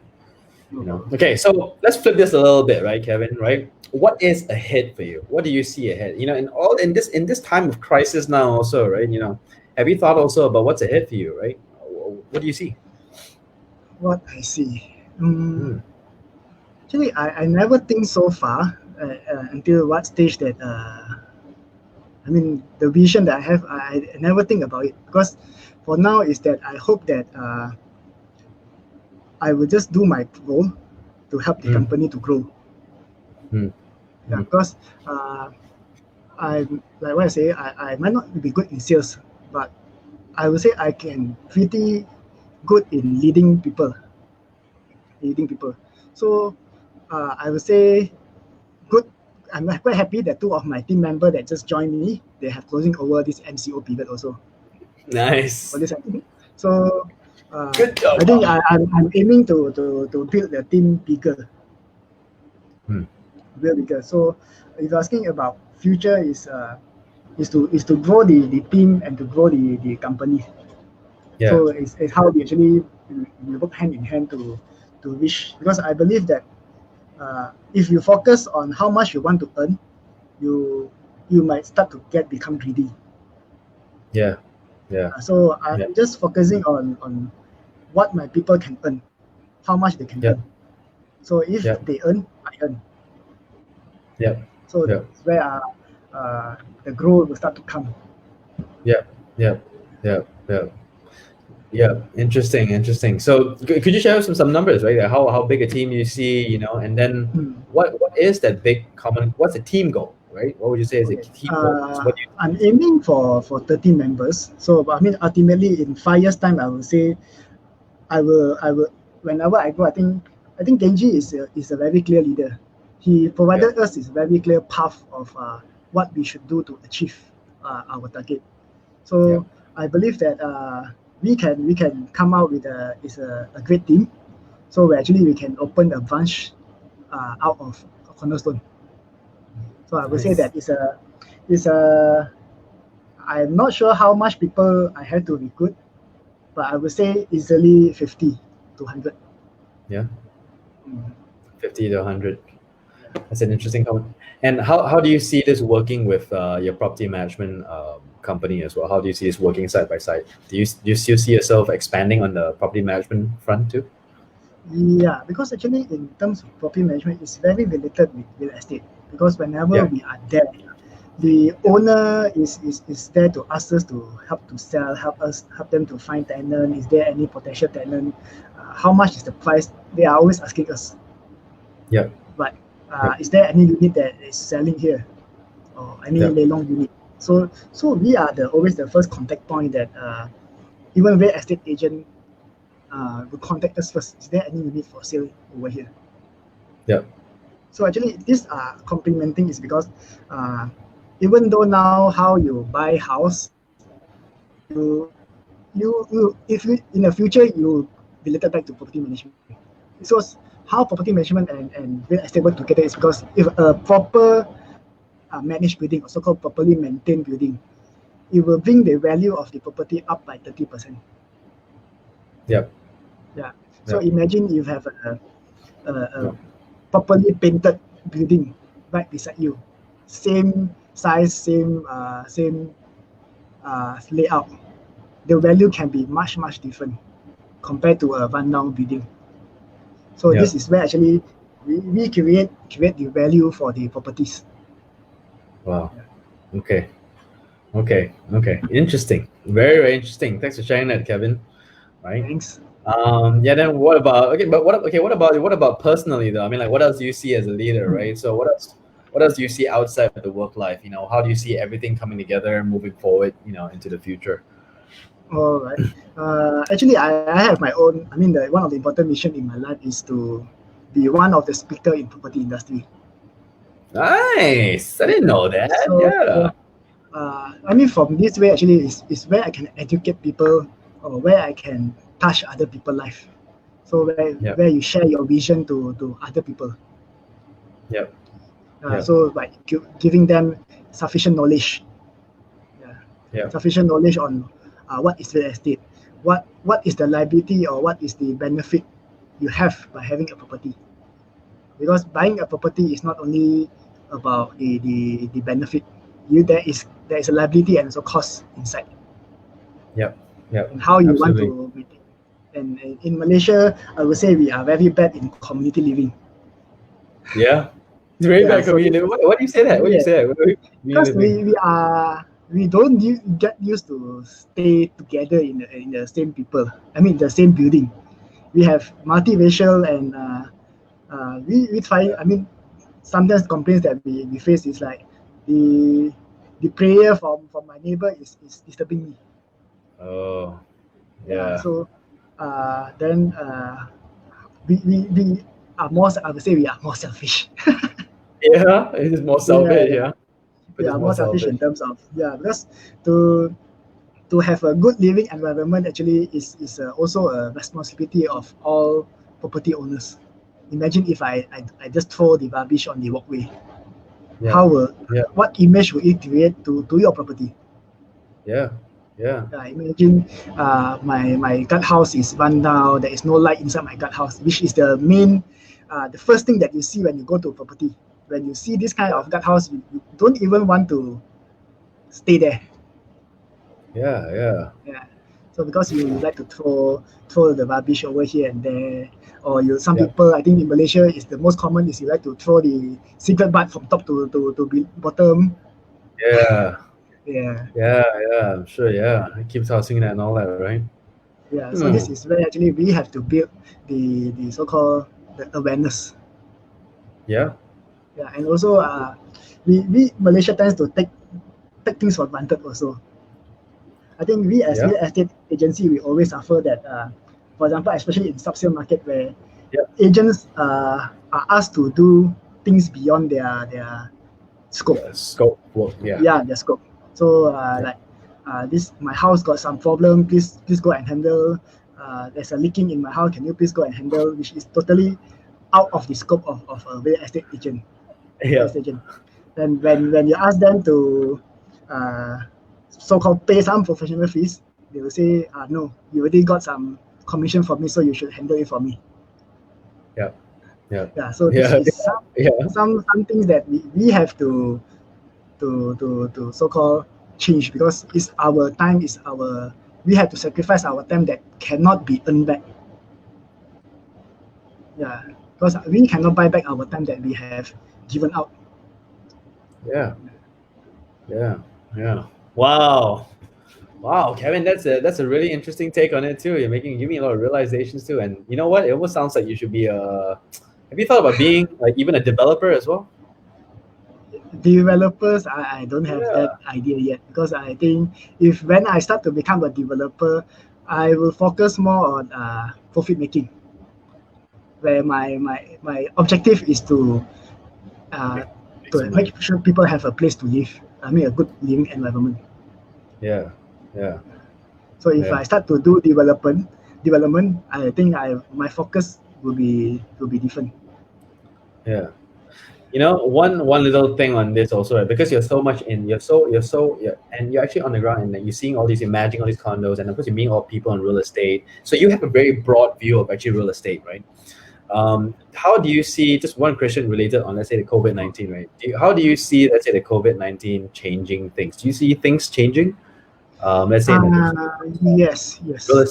Speaker 1: Okay, so let's flip this a little bit, right, Kevin? Right? what is ahead for you? What do you see ahead? In this time of crisis now, also, right? Have you thought also about what's ahead for you, right? What do you see?
Speaker 2: What I see. Actually, I never think so far until what stage that the vision that I have, I never think about it, because for now is that I hope that I will just do my role to help the company to grow. Yeah, because I like what I say, I might not be good in sales, but I would say I can pretty good in leading people. So I would say good. I'm quite happy that two of my team members that just joined me, they have closing over this MCO period also.
Speaker 1: Nice.
Speaker 2: For this, so
Speaker 1: good job.
Speaker 2: I think I'm aiming to build the team bigger. Bigger. So if you're asking about future is to grow the team and to grow the company.
Speaker 1: Yeah.
Speaker 2: So it's how we actually we work hand in hand to reach, because I believe that if you focus on how much you want to earn, you might start to become greedy.
Speaker 1: Yeah.
Speaker 2: So I'm just focusing on what my people can earn, how much they can earn. So if they earn, I earn.
Speaker 1: Yeah.
Speaker 2: So that's where the growth will start to come.
Speaker 1: Yeah. Interesting. So could you share some numbers, right? How big a team you see, and then what is that big common? What's the team goal, right? What would you say is a team goal?
Speaker 2: I'm aiming for 30 members. So ultimately in 5 years time, I will say, I will whenever I go, I think Genji is a very clear leader. He provided us this very clear path of what we should do to achieve our target. So I believe that we can come out with a great team. So we can open a branch out of Cornerstone. So I would say that it's a I'm not sure how much people I have to recruit, but I would say easily 50 to 100.
Speaker 1: Yeah. 50 to 100. That's an interesting comment. And how do you see this working with your property management company as well? How do you see this working side by side? Do you still see yourself expanding on the property management front too?
Speaker 2: Yeah, because actually in terms of property management, it's very related with real estate. Because whenever we are there, the owner is there to ask us to help to sell, help them to find tenant. Is there any potential tenant? How much is the price? They are always asking us.
Speaker 1: Yeah.
Speaker 2: But is there any unit that is selling here, or any Leilong unit? So we are always the first contact point that even real estate agent will contact us first. Is there any unit for sale over here?
Speaker 1: Yeah.
Speaker 2: So actually, these are complementing is because even though now how you buy house, you if you in the future you related back to property management. So how property management and real estate work together is because if a proper managed building, or so-called properly maintained building, it will bring the value of the property up by 30%.
Speaker 1: Yeah.
Speaker 2: So imagine you have a properly painted building right beside you, same size, same layout. The value can be much different compared to a rundown building. So this is where actually we create the value for the properties.
Speaker 1: Wow. Okay. Interesting. Very interesting. Thanks for sharing that, Kevin. Right.
Speaker 2: Thanks.
Speaker 1: Then what about what about personally though? I mean, like, what else do you see as a leader, right? So what else do you see outside of the work life? How do you see everything coming together and moving forward, into the future?
Speaker 2: All right. Actually, I have my own. One of the important mission in my life is to be one of the speaker in property industry.
Speaker 1: Nice. I didn't know that.
Speaker 2: From this way, actually, is where I can educate people, or where I can touch other people's life. So where you share your vision to other people. So by giving them sufficient knowledge. Sufficient knowledge on what is real estate, what is the liability or what is the benefit you have by having a property. Because buying a property is not only about the benefit. There is a liability and also cost inside.
Speaker 1: Yep.
Speaker 2: And how you
Speaker 1: Absolutely.
Speaker 2: want to make it. And in Malaysia, I would say we are very bad in community living.
Speaker 1: Yeah. It's very bad community. What do you say that? What do you say that?
Speaker 2: Because we don't get used to stay together in the same people. I mean, the same building. We have multiracial and we try. I mean, sometimes complaints that we face is like the prayer from my neighbor is disturbing me.
Speaker 1: Oh, yeah.
Speaker 2: So then we are more. I would say we are more selfish.
Speaker 1: Yeah, it is more selfish. Yeah.
Speaker 2: We are more selfish in terms of because to have a good living environment actually is also a responsibility of all property owners. Imagine if I just throw the rubbish on the walkway.
Speaker 1: Yeah.
Speaker 2: What image will it create to your property?
Speaker 1: Yeah.
Speaker 2: Imagine my gut house is run down. There is no light inside my gut house, which is the main, the first thing that you see when you go to a property. When you see this kind of gut house, you don't even want to stay there.
Speaker 1: Yeah.
Speaker 2: So because you like to throw the rubbish over here and there, or some people, I think in Malaysia is the most common is you like to throw the cigarette butt from top to bottom.
Speaker 1: Yeah.
Speaker 2: Yeah.
Speaker 1: I'm sure. Yeah, it keeps housing that and all that, right?
Speaker 2: Yeah. So this is where actually we have to build the so-called the awareness.
Speaker 1: Yeah.
Speaker 2: Yeah, and also we Malaysia tends to take things for granted also. I think we as real estate agency, we always suffer that, for example, especially in sub-sale market where agents are asked to do things beyond their scope.
Speaker 1: Scope work,
Speaker 2: their scope. So like this, my house got some problem. Please go and handle. There's a leaking in my house. Can you please go and handle? Which is totally out of the scope of a real estate agent. Then when you ask them to so-called pay some professional fees, they will say, no, you already got some commission from me, so you should handle it for me. So this is some things that we have to so-called change, because it's our time, we have to sacrifice our time that cannot be earned back. Because we cannot buy back our time that we have given out.
Speaker 1: Yeah. Wow, Kevin, that's a really interesting take on it too. You're giving me a lot of realizations too, and you know what? It almost sounds like you should be have you thought about being like even a developer as well?
Speaker 2: Developers, I don't have that idea yet, because I think when I start to become a developer, I will focus more on profit making, where my objective is to make sure people have a place to live. I mean, a good living environment.
Speaker 1: Yeah.
Speaker 2: So if I start to do development, I think my focus will be different.
Speaker 1: Yeah. One little thing on this also, right? Because you're actually on the ground and you're seeing all these, imagining all these condos, and of course you're meeting all people in real estate. So you have a very broad view of actually real estate, right? How do you see, just one question related on, let's say, the COVID-19, right? How do you see, let's say, the COVID-19 changing things? Do you see things changing? Let's say
Speaker 2: yes. A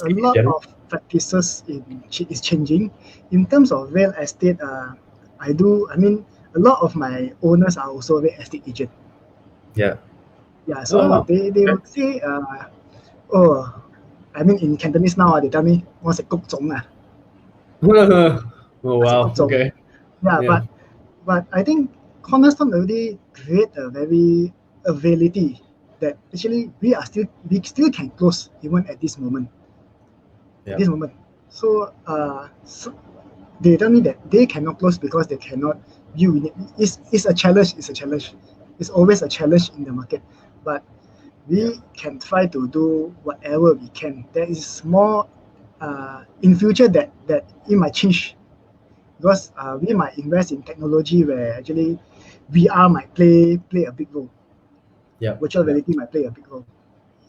Speaker 2: lot of practices is changing. In terms of real estate, a lot of my owners are also real estate agent. So they would say, in Cantonese now, they tell me, what's a kok zong?
Speaker 1: Oh wow, okay.
Speaker 2: But I think Cornerstone already create a very availability that actually we still can close even at this moment. So they tell me that they cannot close because they cannot view it. It's a challenge. It's always a challenge in the market, but we can try to do whatever we can. There is more in future that it might change, because we might invest in technology where actually VR might play a big role. Virtual reality might play a big role.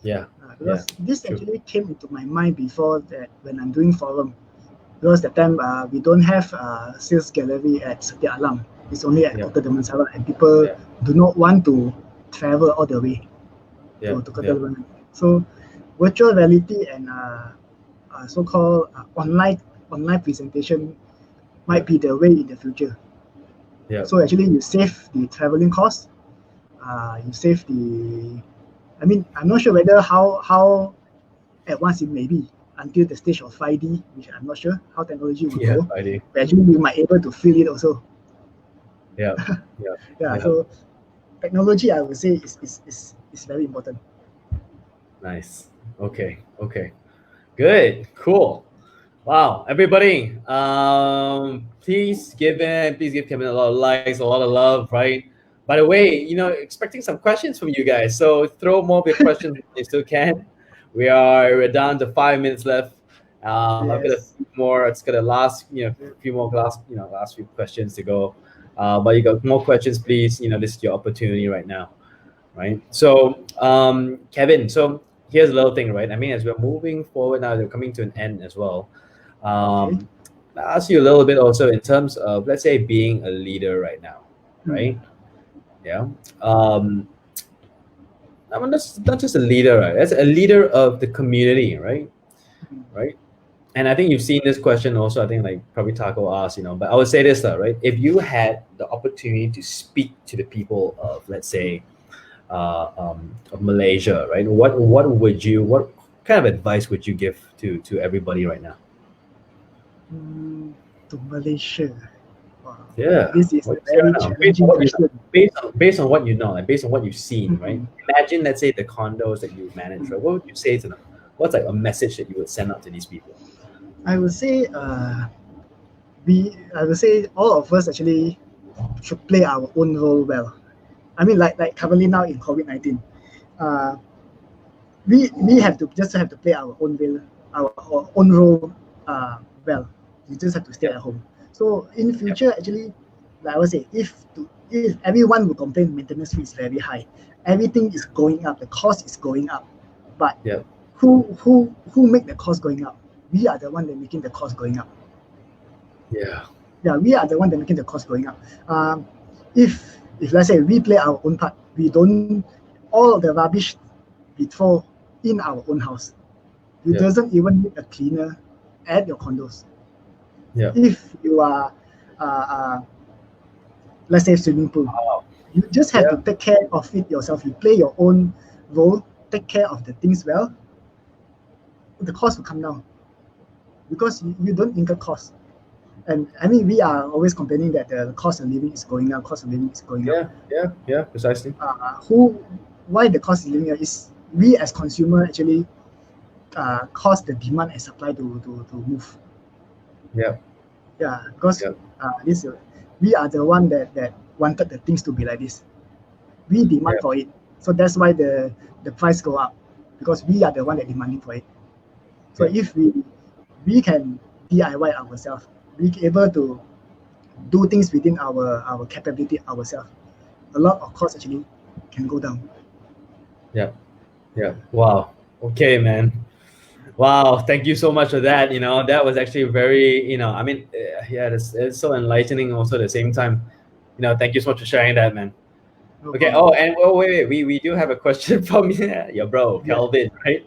Speaker 2: Because this actually came into my mind before that when I'm doing forum, because that time we don't have sales gallery at Setia Alam. It's only at Kota Damansara, and people do not want to travel all the way to Kota Damansara. So virtual reality and so-called online presentation might be the way in the future. So actually, you save the traveling cost. You save the. I mean, I'm not sure whether how advanced it may be until the stage of 5D, which I'm not sure how technology will go.
Speaker 1: 5D.
Speaker 2: But actually, you might able to feel it also.
Speaker 1: Yeah.
Speaker 2: So technology, I would say, is very important.
Speaker 1: Nice. Okay. Good. Cool. Wow. Everybody, please give Kevin a lot of likes, a lot of love, right? By the way, expecting some questions from you guys. So throw more of your questions if you still can. We're down to 5 minutes left. I've got a few more. It's got a last few questions to go. But you got more questions, please. This is your opportunity right now, right? So, Kevin, so here's a little thing, right? I mean, as we're moving forward now, they're coming to an end as well. I'll ask you a little bit also in terms of, let's say, being a leader right now, right? Yeah. I mean, that's not just a leader, right? That's a leader of the community, right? Right. And I think you've seen this question also. I think like probably Taco asked, but I would say this though, right? If you had the opportunity to speak to the people of, let's say, of Malaysia, right? What kind of advice would you give to everybody right now?
Speaker 2: To Malaysia. Wow.
Speaker 1: Yeah.
Speaker 2: This is a very challenging question.
Speaker 1: Based on what you know, like based on what you've seen, right? Imagine, let's say, the condos that you manage, right? What would you say to them? What's like a message that you would send out to these people?
Speaker 2: I would say all of us actually should play our own role well. I mean, like currently now in COVID-19, we have to play our own role well. We just have to stay at home. So in the future, actually, like I would say, if everyone will complain, maintenance fee is very high. Everything is going up. The cost is going up. But who make the cost going up? We are the one that making the cost going up.
Speaker 1: Yeah,
Speaker 2: we are the one that making the cost going up. If let's say we play our own part, we don't all the rubbish we throw in our own house. You doesn't even need a cleaner at your condos. If you are let's say swimming pool, you just have to take care of it yourself. You play your own role, take care of the things well. The cost will come down because you don't incur costs. And I mean, we are always complaining that the cost of living is going up.
Speaker 1: Yeah, precisely.
Speaker 2: Why the cost of living is we as consumer actually cause the demand and supply to move. Because we are the one that wanted the things to be like this. We demand for it, so that's why the price go up, because we are the one that demanding for it. So if we can DIY ourselves, we able to do things within our capability ourselves, a lot of costs actually can go down.
Speaker 1: Wow. Okay, man. Wow, thank you so much for that. That was actually very, I mean, it's so enlightening also at the same time. Thank you so much for sharing that, man. Okay. Oh, and wait. We do have a question from your bro, Calvin, right?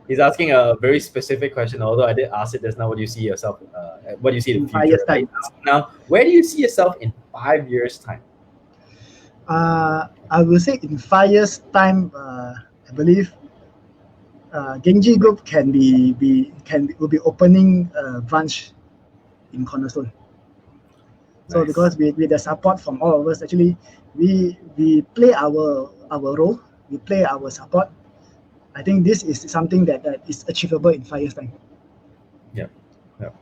Speaker 1: He's asking a very specific question, although I did ask it just now. What do you see yourself? What do you see in the future?
Speaker 2: 5 years time.
Speaker 1: Now, where do you see yourself in 5 years' time?
Speaker 2: I will say in 5 years' time, I believe Genji Group will be opening a branch in Cornerstone. So because with the support from all of us, actually, we play our role, we play our support. I think this is something that is achievable in 5 years' time.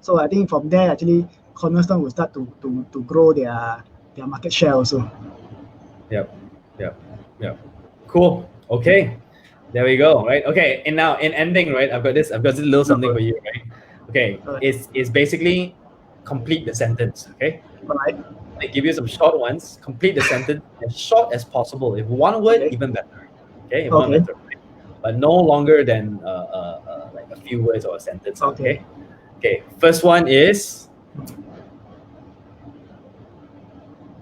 Speaker 2: So I think from there, actually, Cornerstone will start to grow their market share also.
Speaker 1: Cool. Okay. There we go, right? Okay, and now in ending, right, I've got this little something for you, right? Okay, it's basically complete the sentence, okay?
Speaker 2: All right.
Speaker 1: I give you some short ones. Complete the sentence as short as possible. If one word, even better. Okay, one better, right? But no longer than like a few words or a sentence. Okay. First one is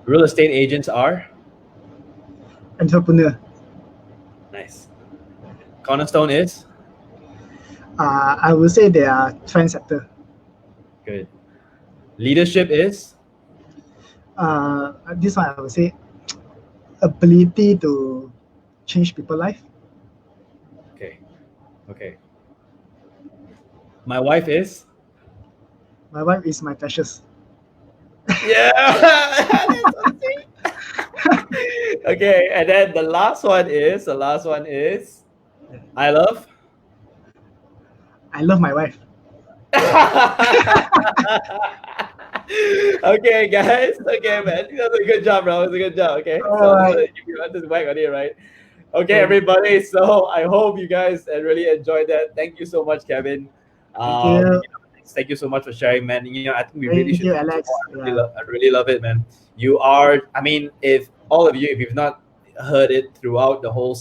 Speaker 1: Real estate agents are
Speaker 2: Entrepreneur.
Speaker 1: nice. Cornerstone is
Speaker 2: I would say they are trendsetter.
Speaker 1: good. Leadership is
Speaker 2: This one I would say ability to change people's life.
Speaker 1: okay. Okay. My wife is
Speaker 2: My wife is my precious.
Speaker 1: yeah. Okay, and then the last one is I love.
Speaker 2: I love my wife.
Speaker 1: Okay, guys. Okay, man. That was a good job, bro. It was a good job. Okay.
Speaker 2: Alright.
Speaker 1: So you want this whack on it, right? Okay, everybody. So I hope you guys really enjoyed that. Thank you so much, Kevin.
Speaker 2: Thank you.
Speaker 1: Thank you so much for sharing, man. I think we really
Speaker 2: Thank
Speaker 1: should.
Speaker 2: you, Alex.
Speaker 1: I really love it, man. You are. I mean, if all of you, if you've not heard it throughout the whole,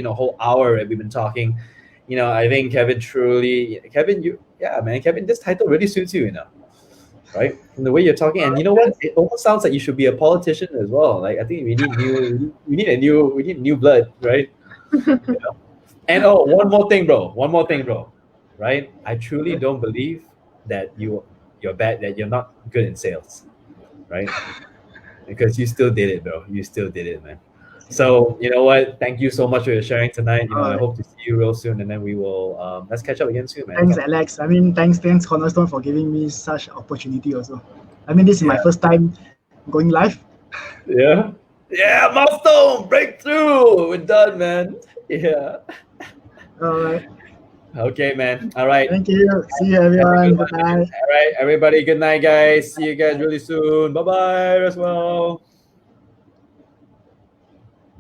Speaker 1: whole hour that we've been talking, I think Kevin, Kevin, this title really suits you, right? From the way you're talking, and you know what? It almost sounds like you should be a politician as well. Like I think we need new blood, right? And one more thing, bro. Right? I truly don't believe that you're bad, that you're not good in sales, right? Because you still did it, bro. You still did it, man. So you know what? Thank you so much for your sharing tonight. I hope to see you real soon, and then we will let's catch up again soon, man.
Speaker 2: Thanks, Alex. I mean, thanks Cornerstone for giving me such opportunity also. I mean, this is my first time going live.
Speaker 1: Yeah, milestone, breakthrough. We're done, man. Yeah.
Speaker 2: All right.
Speaker 1: Okay, man. All right.
Speaker 2: Thank you. See you, everyone. Good night.
Speaker 1: All right, everybody. Good night, guys. See you guys really soon. Bye-bye as well.